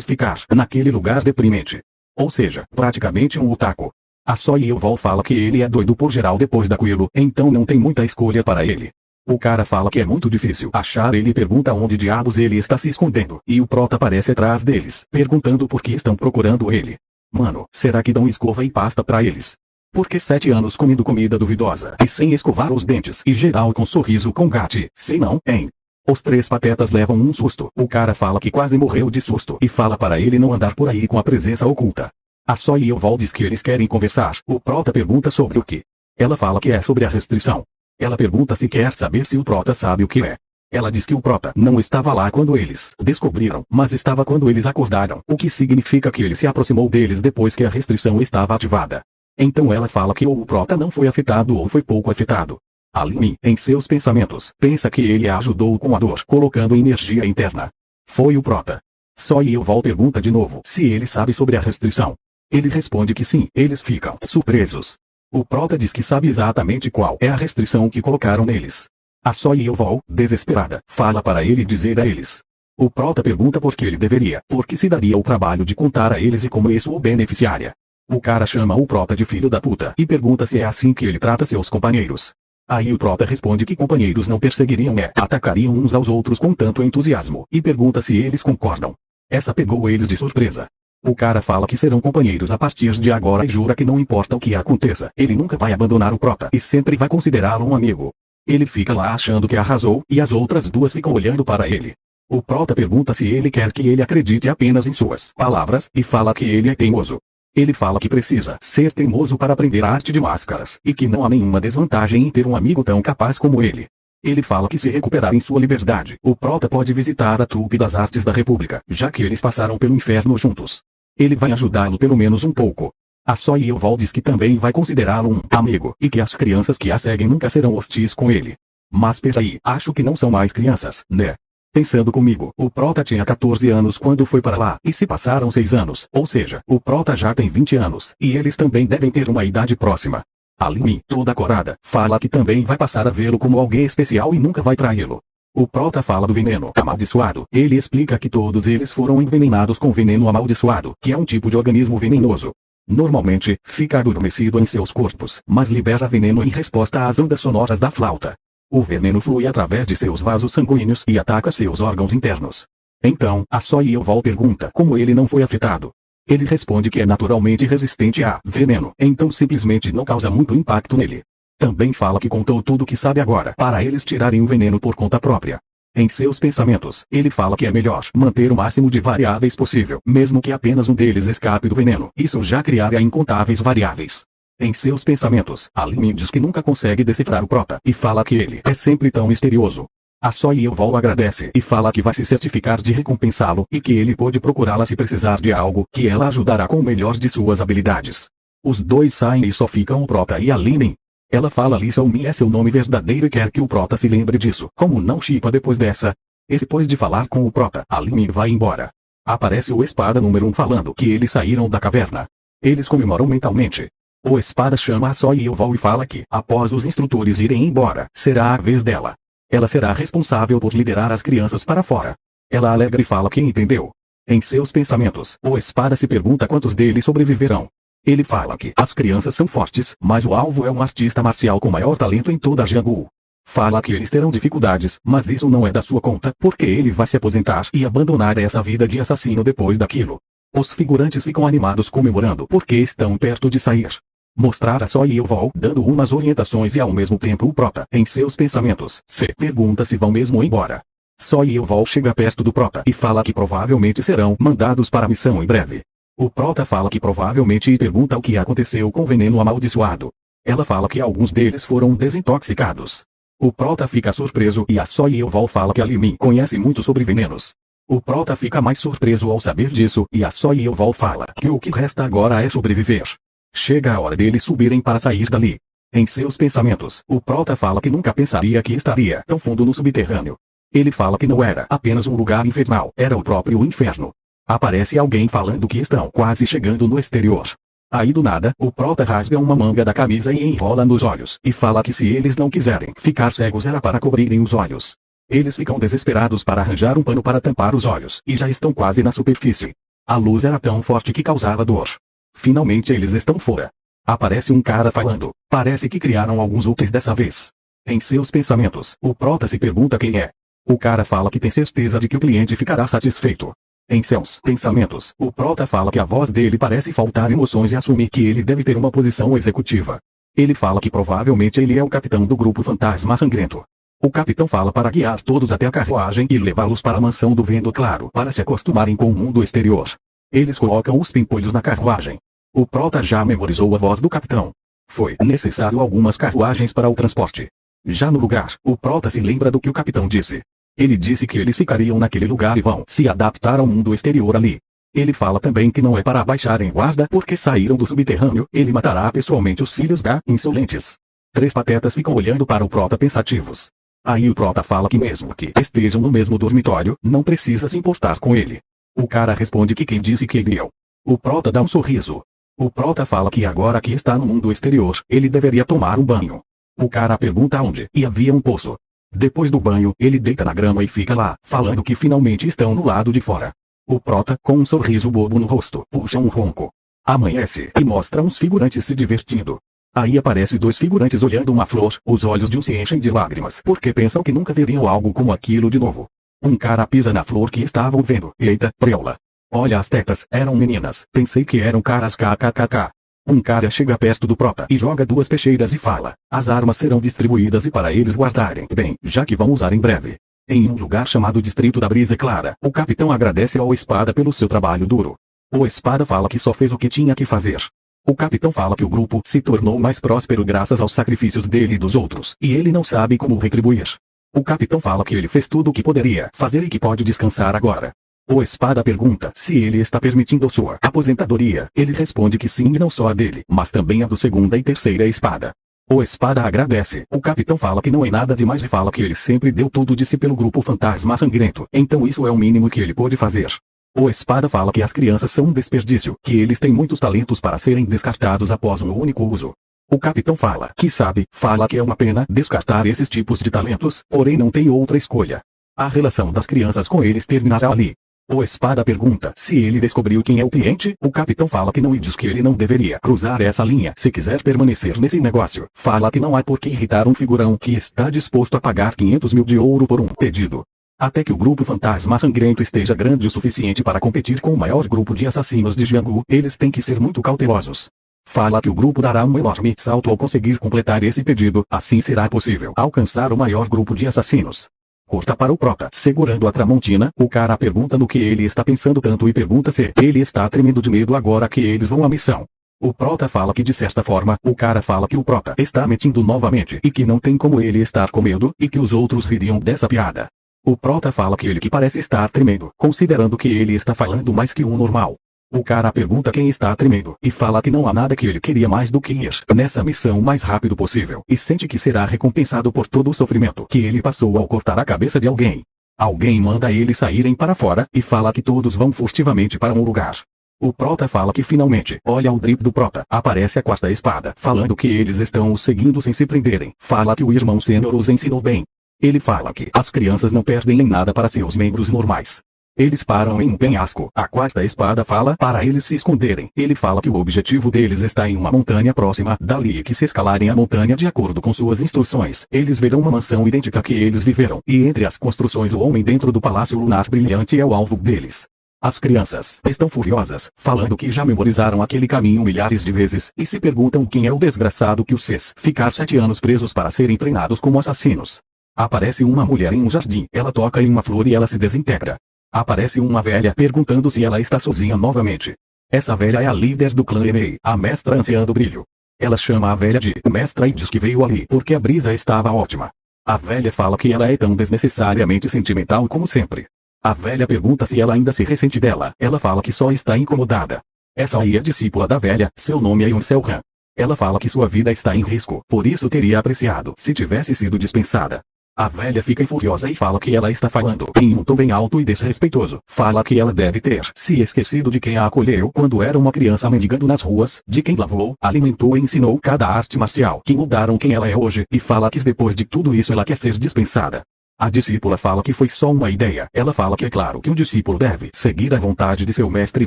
S1: ficar naquele lugar deprimente. Ou seja, praticamente um otaku. A Soyevol fala que ele é doido por geral depois daquilo, então não tem muita escolha para ele. O cara fala que é muito difícil achar ele e pergunta onde diabos ele está se escondendo, e o prota aparece atrás deles, perguntando por que estão procurando ele. Mano, será que dão escova e pasta pra eles? Porque 7 anos comendo comida duvidosa, e sem escovar os dentes, e geral com sorriso com gato, se não, hein? Os 3 patetas levam um susto. O cara fala que quase morreu de susto, e fala para ele não andar por aí com a presença oculta. A Soyevol diz que eles querem conversar. O prota pergunta sobre o que? Ela fala que é sobre a restrição. Ela pergunta se quer saber se o Prota sabe o que é. Ela diz que o Prota não estava lá quando eles descobriram, mas estava quando eles acordaram, o que significa que ele se aproximou deles depois que a restrição estava ativada. Então ela fala que ou o Prota não foi afetado ou foi pouco afetado. Aline, em seus pensamentos, pensa que ele a ajudou com a dor, colocando energia interna. Foi o Prota. Só Yeovol pergunta de novo se ele sabe sobre a restrição. Ele responde que sim, eles ficam surpresos. O Prota diz que sabe exatamente qual é a restrição que colocaram neles. A Só Yeovol, desesperada, fala para ele dizer a eles. O Prota pergunta por que ele deveria, porque se daria o trabalho de contar a eles e como isso o beneficiaria. O cara chama o Prota de filho da puta e pergunta se é assim que ele trata seus companheiros. Aí o Prota responde que companheiros não perseguiriam e atacariam uns aos outros com tanto entusiasmo, e pergunta se eles concordam. Essa pegou eles de surpresa. O cara fala que serão companheiros a partir de agora e jura que não importa o que aconteça, ele nunca vai abandonar o Prota e sempre vai considerá-lo um amigo. Ele fica lá achando que arrasou, e as outras duas ficam olhando para ele. O Prota pergunta se ele quer que ele acredite apenas em suas palavras, e fala que ele é teimoso. Ele fala que precisa ser teimoso para aprender a arte de máscaras, e que não há nenhuma desvantagem em ter um amigo tão capaz como ele. Ele fala que se recuperar em sua liberdade, o Prota pode visitar a trupe das artes da República, já que eles passaram pelo inferno juntos. Ele vai ajudá-lo pelo menos um pouco. A Só Yeovol diz que também vai considerá-lo um amigo, e que as crianças que a seguem nunca serão hostis com ele. Mas peraí, acho que não são mais crianças, né? Pensando comigo, o Prota tinha 14 anos quando foi para lá, e se passaram 6 anos, ou seja, o Prota já tem 20 anos, e eles também devem ter uma idade próxima. Aline, toda corada, fala que também vai passar a vê-lo como alguém especial e nunca vai traí-lo. O Prota fala do veneno amaldiçoado. Ele explica que todos eles foram envenenados com veneno amaldiçoado, que é um tipo de organismo venenoso. Normalmente, fica adormecido em seus corpos, mas libera veneno em resposta às ondas sonoras da flauta. O veneno flui através de seus vasos sanguíneos e ataca seus órgãos internos. Então, a Só Yeovol pergunta como ele não foi afetado. Ele responde que é naturalmente resistente a veneno, então simplesmente não causa muito impacto nele. Também fala que contou tudo o que sabe agora para eles tirarem o veneno por conta própria. Em seus pensamentos, ele fala que é melhor manter o máximo de variáveis possível, mesmo que apenas um deles escape do veneno. Isso já criaria incontáveis variáveis. Em seus pensamentos, Aline diz que nunca consegue decifrar o Prota e fala que ele é sempre tão misterioso. A Só Yeovol agradece e fala que vai se certificar de recompensá-lo e que ele pode procurá-la se precisar de algo, que ela ajudará com o melhor de suas habilidades. Os dois saem e só ficam o Prota e Aline. Ela fala Lisa Umi é seu nome verdadeiro e quer que o Prota se lembre disso. Como não chipa depois dessa? Depois de falar com o Prota, Aline vai embora. Aparece o Espada número 1 falando que eles saíram da caverna. Eles comemoram mentalmente. O Espada chama a Só Yeovol e fala que, após os instrutores irem embora, será a vez dela. Ela será responsável por liderar as crianças para fora. Ela alegra e fala que entendeu. Em seus pensamentos, o Espada se pergunta quantos deles sobreviverão. Ele fala que as crianças são fortes, mas o alvo é um artista marcial com maior talento em toda a Jianghu. Fala que eles terão dificuldades, mas isso não é da sua conta, porque ele vai se aposentar e abandonar essa vida de assassino depois daquilo. Os figurantes ficam animados comemorando porque estão perto de sair. Mostrar a Só Yeovol dando umas orientações e ao mesmo tempo o Prota, em seus pensamentos, se pergunta se vão mesmo embora. Só Yeovol chega perto do Prota e fala que provavelmente serão mandados para a missão em breve. O Prota fala que provavelmente e pergunta o que aconteceu com o veneno amaldiçoado. Ela fala que alguns deles foram desintoxicados. O Prota fica surpreso e a Só Yeovol fala que a Limin conhece muito sobre venenos. O Prota fica mais surpreso ao saber disso e a Só Yeovol fala que o que resta agora é sobreviver. Chega a hora deles subirem para sair dali. Em seus pensamentos, o Prota fala que nunca pensaria que estaria tão fundo no subterrâneo. Ele fala que não era apenas um lugar infernal, era o próprio inferno. Aparece alguém falando que estão quase chegando no exterior. Aí do nada, o Prota rasga uma manga da camisa e enrola nos olhos, e fala que se eles não quiserem ficar cegos era para cobrirem os olhos. Eles ficam desesperados para arranjar um pano para tampar os olhos, e já estão quase na superfície. A luz era tão forte que causava dor. Finalmente eles estão fora. Aparece um cara falando. Parece que criaram alguns úteis dessa vez. Em seus pensamentos, o Prota se pergunta quem é. O cara fala que tem certeza de que o cliente ficará satisfeito. Em seus pensamentos, o Prota fala que a voz dele parece faltar emoções e assume que ele deve ter uma posição executiva. Ele fala que provavelmente ele é o capitão do grupo Fantasma Sangrento. O capitão fala para guiar todos até a carruagem e levá-los para a mansão do Vento Claro para se acostumarem com o mundo exterior. Eles colocam os pimpolhos na carruagem. O Prota já memorizou a voz do capitão. Foi necessário algumas carruagens para o transporte. Já no lugar, o prota se lembra do que o capitão disse. Ele disse que eles ficariam naquele lugar e vão se adaptar ao mundo exterior ali. Ele fala também que não é para baixarem guarda porque saíram do subterrâneo, ele matará pessoalmente os filhos da insolentes. Três patetas ficam olhando para o prota pensativos. Aí o prota fala que mesmo que estejam no mesmo dormitório, não precisa se importar com ele. O cara responde que quem disse que iriam. O prota dá um sorriso. O prota fala que agora que está no mundo exterior, ele deveria tomar um banho. O cara pergunta onde, e havia um poço. Depois do banho, ele deita na grama e fica lá, falando que finalmente estão no lado de fora. O prota, com um sorriso bobo no rosto, puxa um ronco. Amanhece, e mostra uns figurantes se divertindo. Aí aparece dois figurantes olhando uma flor, os olhos de um se enchem de lágrimas, porque pensam que nunca veriam algo como aquilo de novo. Um cara pisa na flor que estavam vendo, eita, preula. Olha as tetas, eram meninas, pensei que eram caras kkkk. Um cara chega perto do prota e joga duas peixeiras e fala, as armas serão distribuídas e para eles guardarem bem, já que vão usar em breve. Em um lugar chamado Distrito da Brisa Clara, o capitão agradece ao Espada pelo seu trabalho duro. O Espada fala que só fez o que tinha que fazer. O capitão fala que o grupo se tornou mais próspero graças aos sacrifícios dele e dos outros, e ele não sabe como retribuir. O capitão fala que ele fez tudo o que poderia fazer e que pode descansar agora. O Espada pergunta se ele está permitindo sua aposentadoria. Ele responde que sim, e não só a dele, mas também a do segunda e terceira Espada. O Espada agradece. O capitão fala que não é nada demais e fala que ele sempre deu tudo de si pelo grupo Fantasma Sangrento, então isso é o mínimo que ele pôde fazer. O Espada fala que as crianças são um desperdício, que eles têm muitos talentos para serem descartados após um único uso. O capitão fala que fala que é uma pena descartar esses tipos de talentos, porém não tem outra escolha. A relação das crianças com eles terminará ali. O Espada pergunta se ele descobriu quem é o cliente. O capitão fala que não e diz que ele não deveria cruzar essa linha se quiser permanecer nesse negócio. Fala que não há por que irritar um figurão que está disposto a pagar 500 mil de ouro por um pedido. Até que o grupo Fantasma Sangrento esteja grande o suficiente para competir com o maior grupo de assassinos de Jianghu, eles têm que ser muito cautelosos. Fala que o grupo dará um enorme salto ao conseguir completar esse pedido, assim será possível alcançar o maior grupo de assassinos. Corta para o prota, segurando a Tramontina, o cara pergunta no que ele está pensando tanto e pergunta se ele está tremendo de medo agora que eles vão à missão. O prota fala que de certa forma, o cara fala que o prota está mentindo novamente e que não tem como ele estar com medo e que os outros ririam dessa piada. O prota fala que ele que parece estar tremendo, considerando que ele está falando mais que um normal. O cara pergunta quem está tremendo, e fala que não há nada que ele queria mais do que ir nessa missão o mais rápido possível, e sente que será recompensado por todo o sofrimento que ele passou ao cortar a cabeça de alguém. Alguém manda eles saírem para fora, e fala que todos vão furtivamente para um lugar. O prota fala que finalmente, olha o drip do prota, aparece a quarta espada, falando que eles estão o seguindo sem se prenderem, fala que o irmão sênior os ensinou bem. Ele fala que as crianças não perdem em nada para seus membros normais. Eles param em um penhasco. A quarta espada fala para eles se esconderem. Ele fala que o objetivo deles está em uma montanha próxima dali e que se escalarem a montanha de acordo com suas instruções, eles verão uma mansão idêntica que eles viveram. E entre as construções o homem dentro do Palácio Lunar Brilhante é o alvo deles. As crianças estão furiosas, falando que já memorizaram aquele caminho milhares de vezes, e se perguntam quem é o desgraçado que os fez ficar 7 anos presos para serem treinados como assassinos. Aparece uma mulher em um jardim, ela toca em uma flor e ela se desintegra. Aparece uma velha perguntando se ela está sozinha novamente. Essa velha é a líder do clã Emei, a mestra anciã do brilho. Ela chama a velha de mestra e diz que veio ali porque a brisa estava ótima. A velha fala que ela é tão desnecessariamente sentimental como sempre. A velha pergunta se ela ainda se ressente dela, ela fala que só está incomodada. Essa aí é discípula da velha, seu nome é Yun Selhan. Ela fala que sua vida está em risco, por isso teria apreciado se tivesse sido dispensada. A velha fica furiosa e fala que ela está falando em um tom bem alto e desrespeitoso. Fala que ela deve ter se esquecido de quem a acolheu quando era uma criança mendigando nas ruas, de quem lavou, alimentou e ensinou cada arte marcial que mudaram quem ela é hoje, e fala que depois de tudo isso ela quer ser dispensada. A discípula fala que foi só uma ideia. Ela fala que é claro que o discípulo deve seguir a vontade de seu mestre e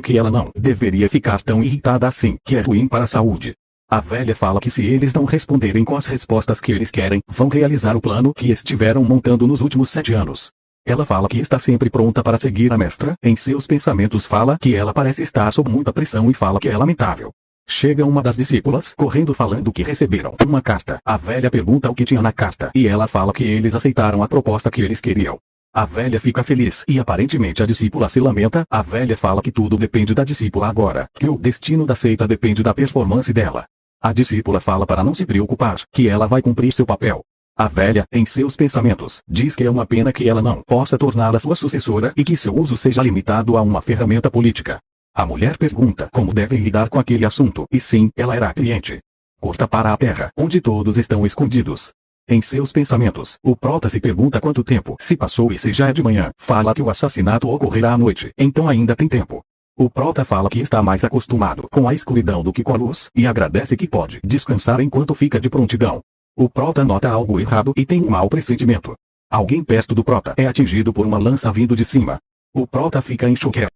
S1: que ela não deveria ficar tão irritada assim, que é ruim para a saúde. A velha fala que se eles não responderem com as respostas que eles querem, vão realizar o plano que estiveram montando nos últimos 7 anos. Ela fala que está sempre pronta para seguir a mestra, em seus pensamentos fala que ela parece estar sob muita pressão e fala que é lamentável. Chega uma das discípulas, correndo falando que receberam uma carta. A velha pergunta o que tinha na carta, e ela fala que eles aceitaram a proposta que eles queriam. A velha fica feliz, e aparentemente a discípula se lamenta. A velha fala que tudo depende da discípula agora, que o destino da seita depende da performance dela. A discípula fala para não se preocupar, que ela vai cumprir seu papel. A velha, em seus pensamentos, diz que é uma pena que ela não possa torná-la sua sucessora e que seu uso seja limitado a uma ferramenta política. A mulher pergunta como devem lidar com aquele assunto e sim, ela era a cliente. Corta para a terra, onde todos estão escondidos. Em seus pensamentos, o prota se pergunta quanto tempo se passou e se já é de manhã. Fala que o assassinato ocorrerá à noite, então ainda tem tempo. O prota fala que está mais acostumado com a escuridão do que com a luz e agradece que pode descansar enquanto fica de prontidão. O prota nota algo errado e tem um mau pressentimento. Alguém perto do prota é atingido por uma lança vindo de cima. O prota fica em choque.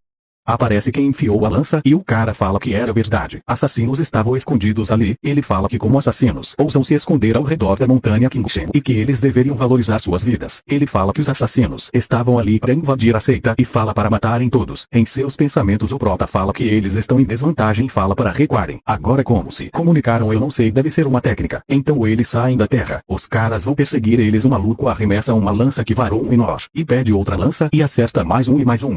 S1: Aparece quem enfiou a lança e o cara fala que era verdade. Assassinos estavam escondidos ali. Ele fala que como assassinos ousam se esconder ao redor da montanha Kingshen e que eles deveriam valorizar suas vidas. Ele fala que os assassinos estavam ali para invadir a seita e fala para matarem todos. Em seus pensamentos o prota fala que eles estão em desvantagem e fala para recuarem. Agora como se comunicaram eu não sei, deve ser uma técnica. Então eles saem da terra. Os caras vão perseguir eles. Um maluco arremessa uma lança que varou um menor e pede outra lança e acerta mais um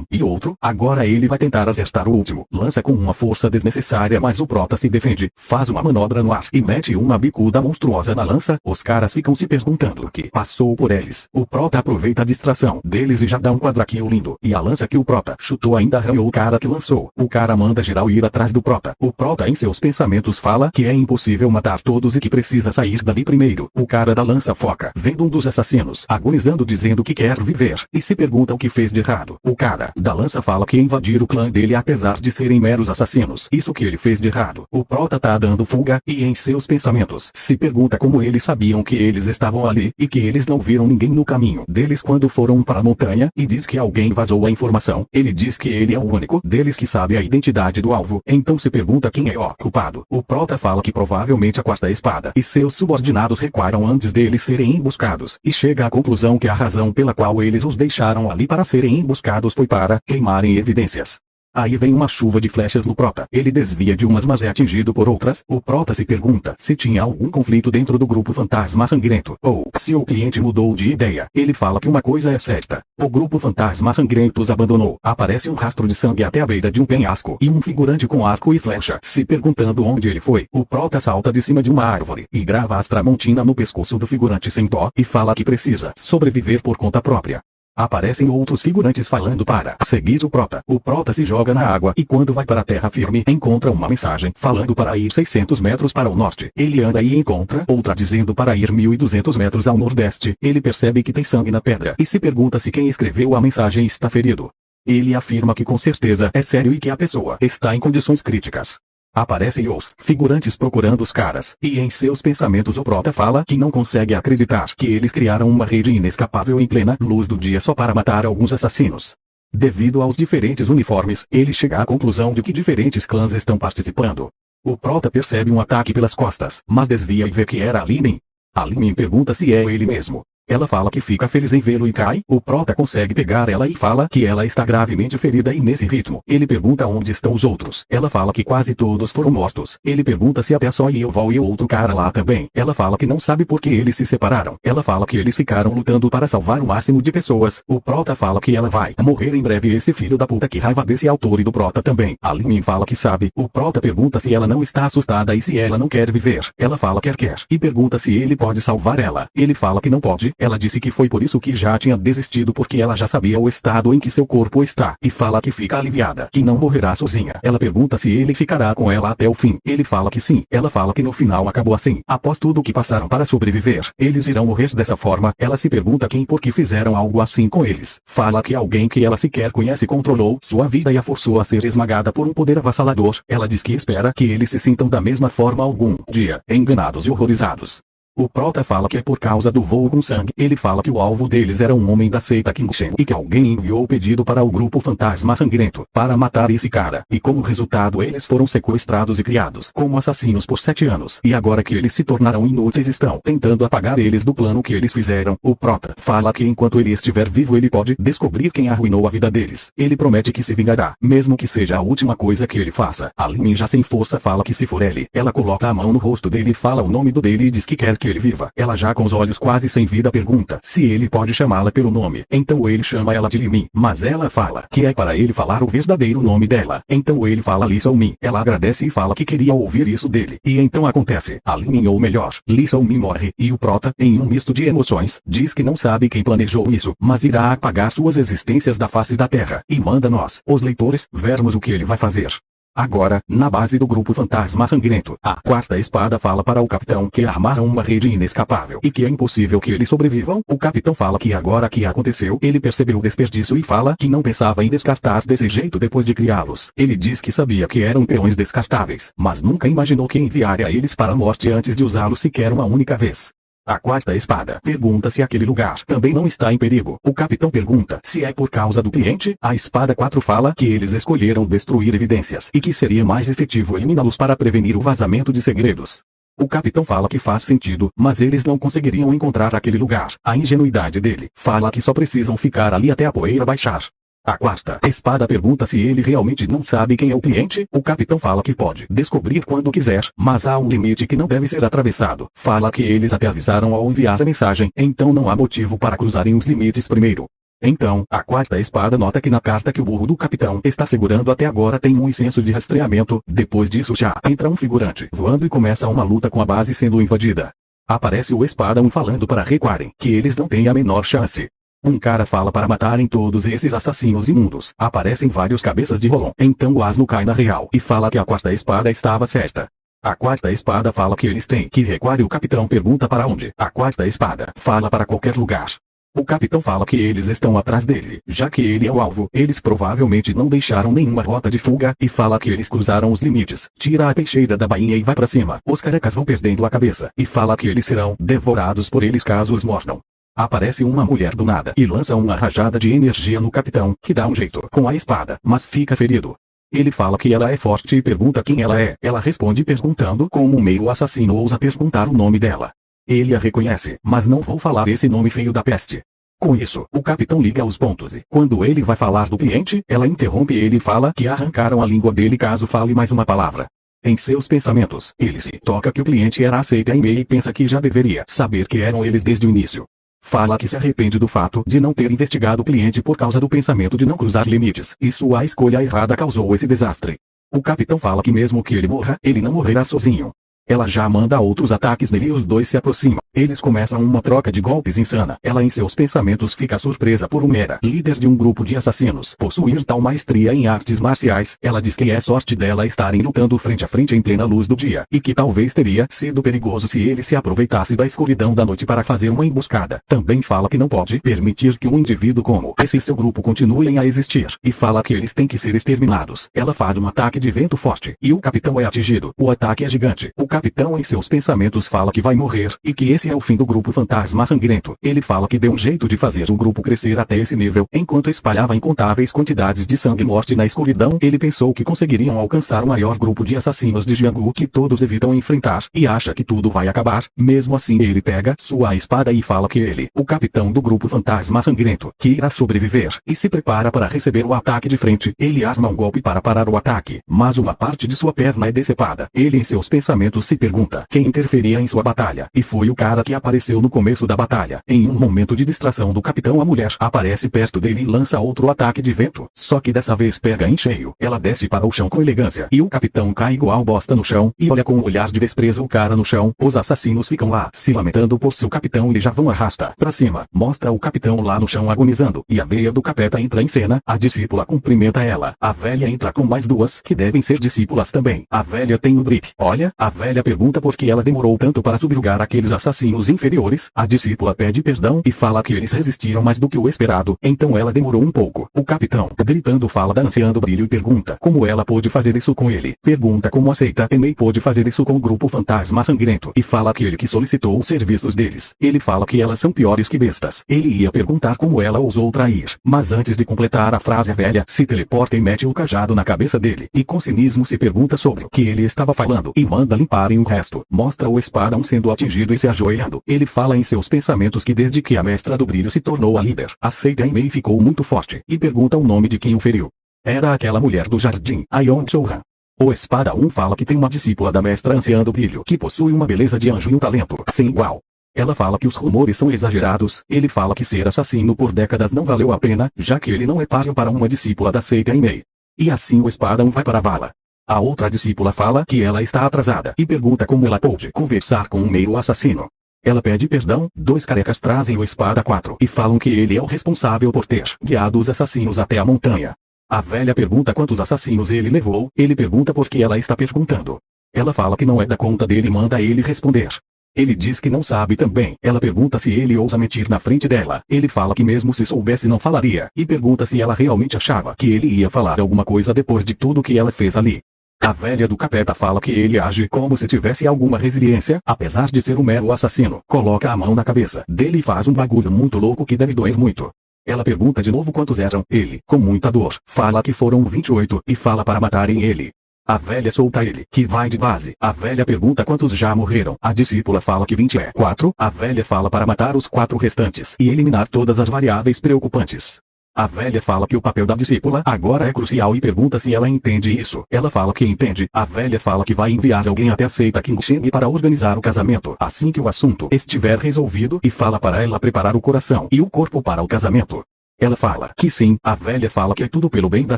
S1: e outro. Agora ele vai tentar acertar o último. Lança com uma força desnecessária, mas o prota se defende. Faz uma manobra no ar e mete uma bicuda monstruosa na lança. Os caras ficam se perguntando o que passou por eles. O prota aproveita a distração deles e já dá um quadraquinho lindo. E a lança que o prota chutou ainda arranhou o cara que lançou. O cara manda geral ir atrás do prota. O prota em seus pensamentos fala que é impossível matar todos e que precisa sair dali primeiro. O cara da lança foca vendo um dos assassinos agonizando, dizendo que quer viver e se pergunta o que fez de errado. O cara da lança fala que invadir o clã dele apesar de serem meros assassinos. Isso que ele fez de errado. O prota tá dando fuga e em seus pensamentos se pergunta como eles sabiam que eles estavam ali e que eles não viram ninguém no caminho deles quando foram para a montanha e diz que alguém vazou a informação. Ele diz que ele é o único deles que sabe a identidade do alvo. Então se pergunta quem é o culpado. O prota fala que provavelmente a quarta espada e seus subordinados recuaram antes deles serem emboscados e chega à conclusão que a razão pela qual eles os deixaram ali para serem emboscados foi para queimarem evidências. Aí vem uma chuva de flechas no prota. Ele desvia de umas mas é atingido por outras. O prota se pergunta se tinha algum conflito dentro do grupo fantasma sangrento ou se o cliente mudou de ideia. Ele fala que uma coisa é certa. O grupo fantasma sangrento os abandonou. Aparece um rastro de sangue até a beira de um penhasco e um figurante com arco e flecha. Se perguntando onde ele foi, o prota salta de cima de uma árvore e grava a tramontina no pescoço do figurante sem dó e fala que precisa sobreviver por conta própria. Aparecem outros figurantes falando para seguir o prota. O prota se joga na água e quando vai para a terra firme encontra uma mensagem falando para ir 600 metros para o norte. Ele anda e encontra outra dizendo para ir 1.200 metros ao nordeste. Ele percebe que tem sangue na pedra e se pergunta se quem escreveu a mensagem está ferido. Ele afirma que com certeza é sério e que a pessoa está em condições críticas. Aparecem os figurantes procurando os caras, e em seus pensamentos o prota fala que não consegue acreditar que eles criaram uma rede inescapável em plena luz do dia só para matar alguns assassinos. Devido aos diferentes uniformes, ele chega à conclusão de que diferentes clãs estão participando. O prota percebe um ataque pelas costas, mas desvia e vê que era a Limin. A Limin pergunta se é ele mesmo. Ela fala que fica feliz em vê-lo e cai. O prota consegue pegar ela e fala que ela está gravemente ferida e nesse ritmo. Ele pergunta onde estão os outros. Ela fala que quase todos foram mortos. Ele pergunta se até só Yeoval e o outro cara lá também. Ela fala que não sabe por que eles se separaram. Ela fala que eles ficaram lutando para salvar o máximo de pessoas. O prota fala que ela vai morrer em breve. Esse filho da puta, que raiva desse autor e do prota também. A Limin fala que sabe. O prota pergunta se ela não está assustada e se ela não quer viver. Ela fala que quer. E pergunta se ele pode salvar ela. Ele fala que não pode. Ela disse que foi por isso que já tinha desistido porque ela já sabia o estado em que seu corpo está. E fala que fica aliviada, que não morrerá sozinha. Ela pergunta se ele ficará com ela até o fim. Ele fala que sim. Ela fala que no final acabou assim. Após tudo o que passaram para sobreviver, eles irão morrer dessa forma. Ela se pergunta quem por que fizeram algo assim com eles. Fala que alguém que ela sequer conhece controlou sua vida e a forçou a ser esmagada por um poder avassalador. Ela diz que espera que eles se sintam da mesma forma algum dia, enganados e horrorizados. O prota fala que é por causa do voo com sangue. Ele fala que o alvo deles era um homem da seita Kingshen e que alguém enviou o pedido para o grupo fantasma sangrento para matar esse cara. E como resultado eles foram sequestrados e criados como assassinos por 7 anos. E agora que eles se tornaram inúteis estão tentando apagar eles do plano que eles fizeram. O prota fala que enquanto ele estiver vivo ele pode descobrir quem arruinou a vida deles. Ele promete que se vingará, mesmo que seja a última coisa que ele faça. A Limin já sem força fala que se for ele, ela coloca a mão no rosto dele e fala o nome dele e diz que quer que que ele viva. Ela já com os olhos quase sem vida pergunta se ele pode chamá-la pelo nome. Então ele chama ela de Limin, mas ela fala que é para ele falar o verdadeiro nome dela. Então ele fala Lee Soo-min. Ela agradece e fala que queria ouvir isso dele. E então acontece. A Limin, ou melhor, Lee Soo-min morre, e o prota, em um misto de emoções, diz que não sabe quem planejou isso, mas irá apagar suas existências da face da Terra, e manda nós, os leitores, vermos o que ele vai fazer. Agora, na base do grupo Fantasma Sangrento, a quarta espada fala para o capitão que armaram uma rede inescapável e que é impossível que eles sobrevivam. O capitão fala que agora que aconteceu, ele percebeu o desperdício e fala que não pensava em descartar desse jeito depois de criá-los. Ele diz que sabia que eram peões descartáveis, mas nunca imaginou que enviaria eles para a morte antes de usá-los sequer uma única vez. A quarta espada pergunta se aquele lugar também não está em perigo. O capitão pergunta se é por causa do cliente. A espada 4 fala que eles escolheram destruir evidências e que seria mais efetivo eliminá-los para prevenir o vazamento de segredos. O capitão fala que faz sentido, mas eles não conseguiriam encontrar aquele lugar. A ingenuidade dele fala que só precisam ficar ali até a poeira baixar. A quarta espada pergunta se ele realmente não sabe quem é o cliente. O capitão fala que pode descobrir quando quiser, mas há um limite que não deve ser atravessado. Fala que eles até avisaram ao enviar a mensagem, então não há motivo para cruzarem os limites primeiro. Então, a quarta espada nota que na carta que o burro do capitão está segurando até agora tem um incenso de rastreamento. Depois disso já entra um figurante voando e começa uma luta com a base sendo invadida. Aparece o espada 1 falando para recuarem que eles não têm a menor chance. Um cara fala para matarem todos esses assassinos imundos. Aparecem vários cabeças de Rolon. Então o asno cai na real e fala que a quarta espada estava certa. A quarta espada fala que eles têm que recuar e o capitão pergunta para onde. A quarta espada fala para qualquer lugar. O capitão fala que eles estão atrás dele, já que ele é o alvo. Eles provavelmente não deixaram nenhuma rota de fuga e fala que eles cruzaram os limites. Tira a peixeira da bainha e vai para cima. Os carecas vão perdendo a cabeça e fala que eles serão devorados por eles caso os mordam. Aparece uma mulher do nada e lança uma rajada de energia no capitão, que dá um jeito com a espada, mas fica ferido. Ele fala que ela é forte e pergunta quem ela é. Ela responde perguntando como um meio assassino ousa perguntar o nome dela. Ele a reconhece, mas não vou falar esse nome feio da peste. Com isso, o capitão liga os pontos e, quando ele vai falar do cliente, ela interrompe ele e fala que arrancaram a língua dele caso fale mais uma palavra. Em seus pensamentos, ele se toca que o cliente era aceita em meio e pensa que já deveria saber que eram eles desde o início. Fala que se arrepende do fato de não ter investigado o cliente por causa do pensamento de não cruzar limites, e sua escolha errada causou esse desastre. O capitão fala que mesmo que ele morra, ele não morrerá sozinho. Ela já manda outros ataques nele e os dois se aproximam. Eles começam uma troca de golpes insana. Ela em seus pensamentos fica surpresa por era líder de um grupo de assassinos possuir tal maestria em artes marciais. Ela diz que é sorte dela estarem lutando frente a frente em plena luz do dia, e que talvez teria sido perigoso se ele se aproveitasse da escuridão da noite para fazer uma emboscada. Também fala que não pode permitir que um indivíduo como esse e seu grupo continuem a existir, e fala que eles têm que ser exterminados. Ela faz um ataque de vento forte, e o capitão é atingido. O ataque é gigante. O capitão em seus pensamentos fala que vai morrer, e que esse é o fim do grupo Fantasma Sangrento. Ele fala que deu um jeito de fazer o grupo crescer até esse nível, enquanto espalhava incontáveis quantidades de sangue e morte na escuridão. Ele pensou que conseguiriam alcançar o maior grupo de assassinos de Jianghu que todos evitam enfrentar, e acha que tudo vai acabar. Mesmo assim ele pega sua espada e fala que ele, o capitão do grupo Fantasma Sangrento, que irá sobreviver, e se prepara para receber o ataque de frente. Ele arma um golpe para parar o ataque, mas uma parte de sua perna é decepada. Ele em seus pensamentos se pergunta quem interferia em sua batalha, e foi o cara que apareceu no começo da batalha. Em um momento de distração do capitão, a mulher aparece perto dele e lança outro ataque de vento, só que dessa vez pega em cheio. Ela desce para o chão com elegância, e o capitão cai igual bosta no chão, e olha com um olhar de desprezo o cara no chão. Os assassinos ficam lá, se lamentando por seu capitão e já vão arrasta pra cima. Mostra o capitão lá no chão agonizando, e a veia do capeta entra em cena. A discípula cumprimenta ela. A velha entra com mais duas, que devem ser discípulas também. A velha tem o drip. Olha, a velha pergunta por que ela demorou tanto para subjugar aqueles assassinos inferiores. A discípula pede perdão e fala que eles resistiram mais do que o esperado, então ela demorou um pouco. O capitão, gritando, fala da anciã do brilho e pergunta como ela pôde fazer isso com ele. Pergunta como aceita Emei pôde fazer isso com o grupo Fantasma Sangrento, e fala que ele que solicitou os serviços deles. Ele fala que elas são piores que bestas. Ele ia perguntar como ela ousou trair, mas antes de completar a frase a velha se teleporta e mete o cajado na cabeça dele, e com cinismo se pergunta sobre o que ele estava falando, e manda limparem o resto. Mostra o espadão sendo atingido e se ajoelhando. Ele fala em seus pensamentos que desde que a mestra do brilho se tornou a líder, a seita Emei ficou muito forte, e pergunta o nome de quem o feriu. Era aquela mulher do jardim, a Yong Soo-han. O espada 1 fala que tem uma discípula da mestra anciã do brilho que possui uma beleza de anjo e um talento sem igual. Ela fala que os rumores são exagerados. Ele fala que ser assassino por décadas não valeu a pena, já que ele não é páreo para uma discípula da seita Imei. E assim o espada 1 vai para a vala. A outra discípula fala que ela está atrasada e pergunta como ela pôde conversar com um meio assassino. Ela pede perdão. 2 carecas trazem o espada 4 e falam que ele é o responsável por ter guiado os assassinos até a montanha. A velha pergunta quantos assassinos ele levou. Ele pergunta por que ela está perguntando. Ela fala que não é da conta dele e manda ele responder. Ele diz que não sabe também. Ela pergunta se ele ousa mentir na frente dela. Ele fala que mesmo se soubesse não falaria. E pergunta se ela realmente achava que ele ia falar alguma coisa depois de tudo que ela fez ali. A velha do capeta fala que ele age como se tivesse alguma resiliência, apesar de ser um mero assassino. Coloca a mão na cabeça dele e faz um bagulho muito louco que deve doer muito. Ela pergunta de novo quantos eram. Ele, com muita dor, fala que foram 28 e fala para matarem ele. A velha solta ele, que vai de base. A velha pergunta quantos já morreram. A discípula fala que 24. A velha fala para matar os 4 restantes e eliminar todas as variáveis preocupantes. A velha fala que o papel da discípula agora é crucial e pergunta se ela entende isso. Ela fala que entende. A velha fala que vai enviar alguém até a seita King para organizar o casamento assim que o assunto estiver resolvido e fala para ela preparar o coração e o corpo para o casamento. Ela fala que sim. A velha fala que é tudo pelo bem da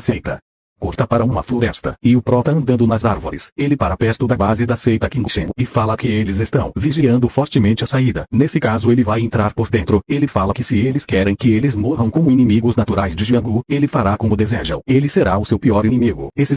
S1: seita. Corta para uma floresta, e o prota andando nas árvores. Ele para perto da base da seita Kingshen e fala que eles estão vigiando fortemente a saída. Nesse caso ele vai entrar por dentro. Ele fala que se eles querem que eles morram como inimigos naturais de Jianghu, ele fará como desejam. Ele será o seu pior inimigo. Esse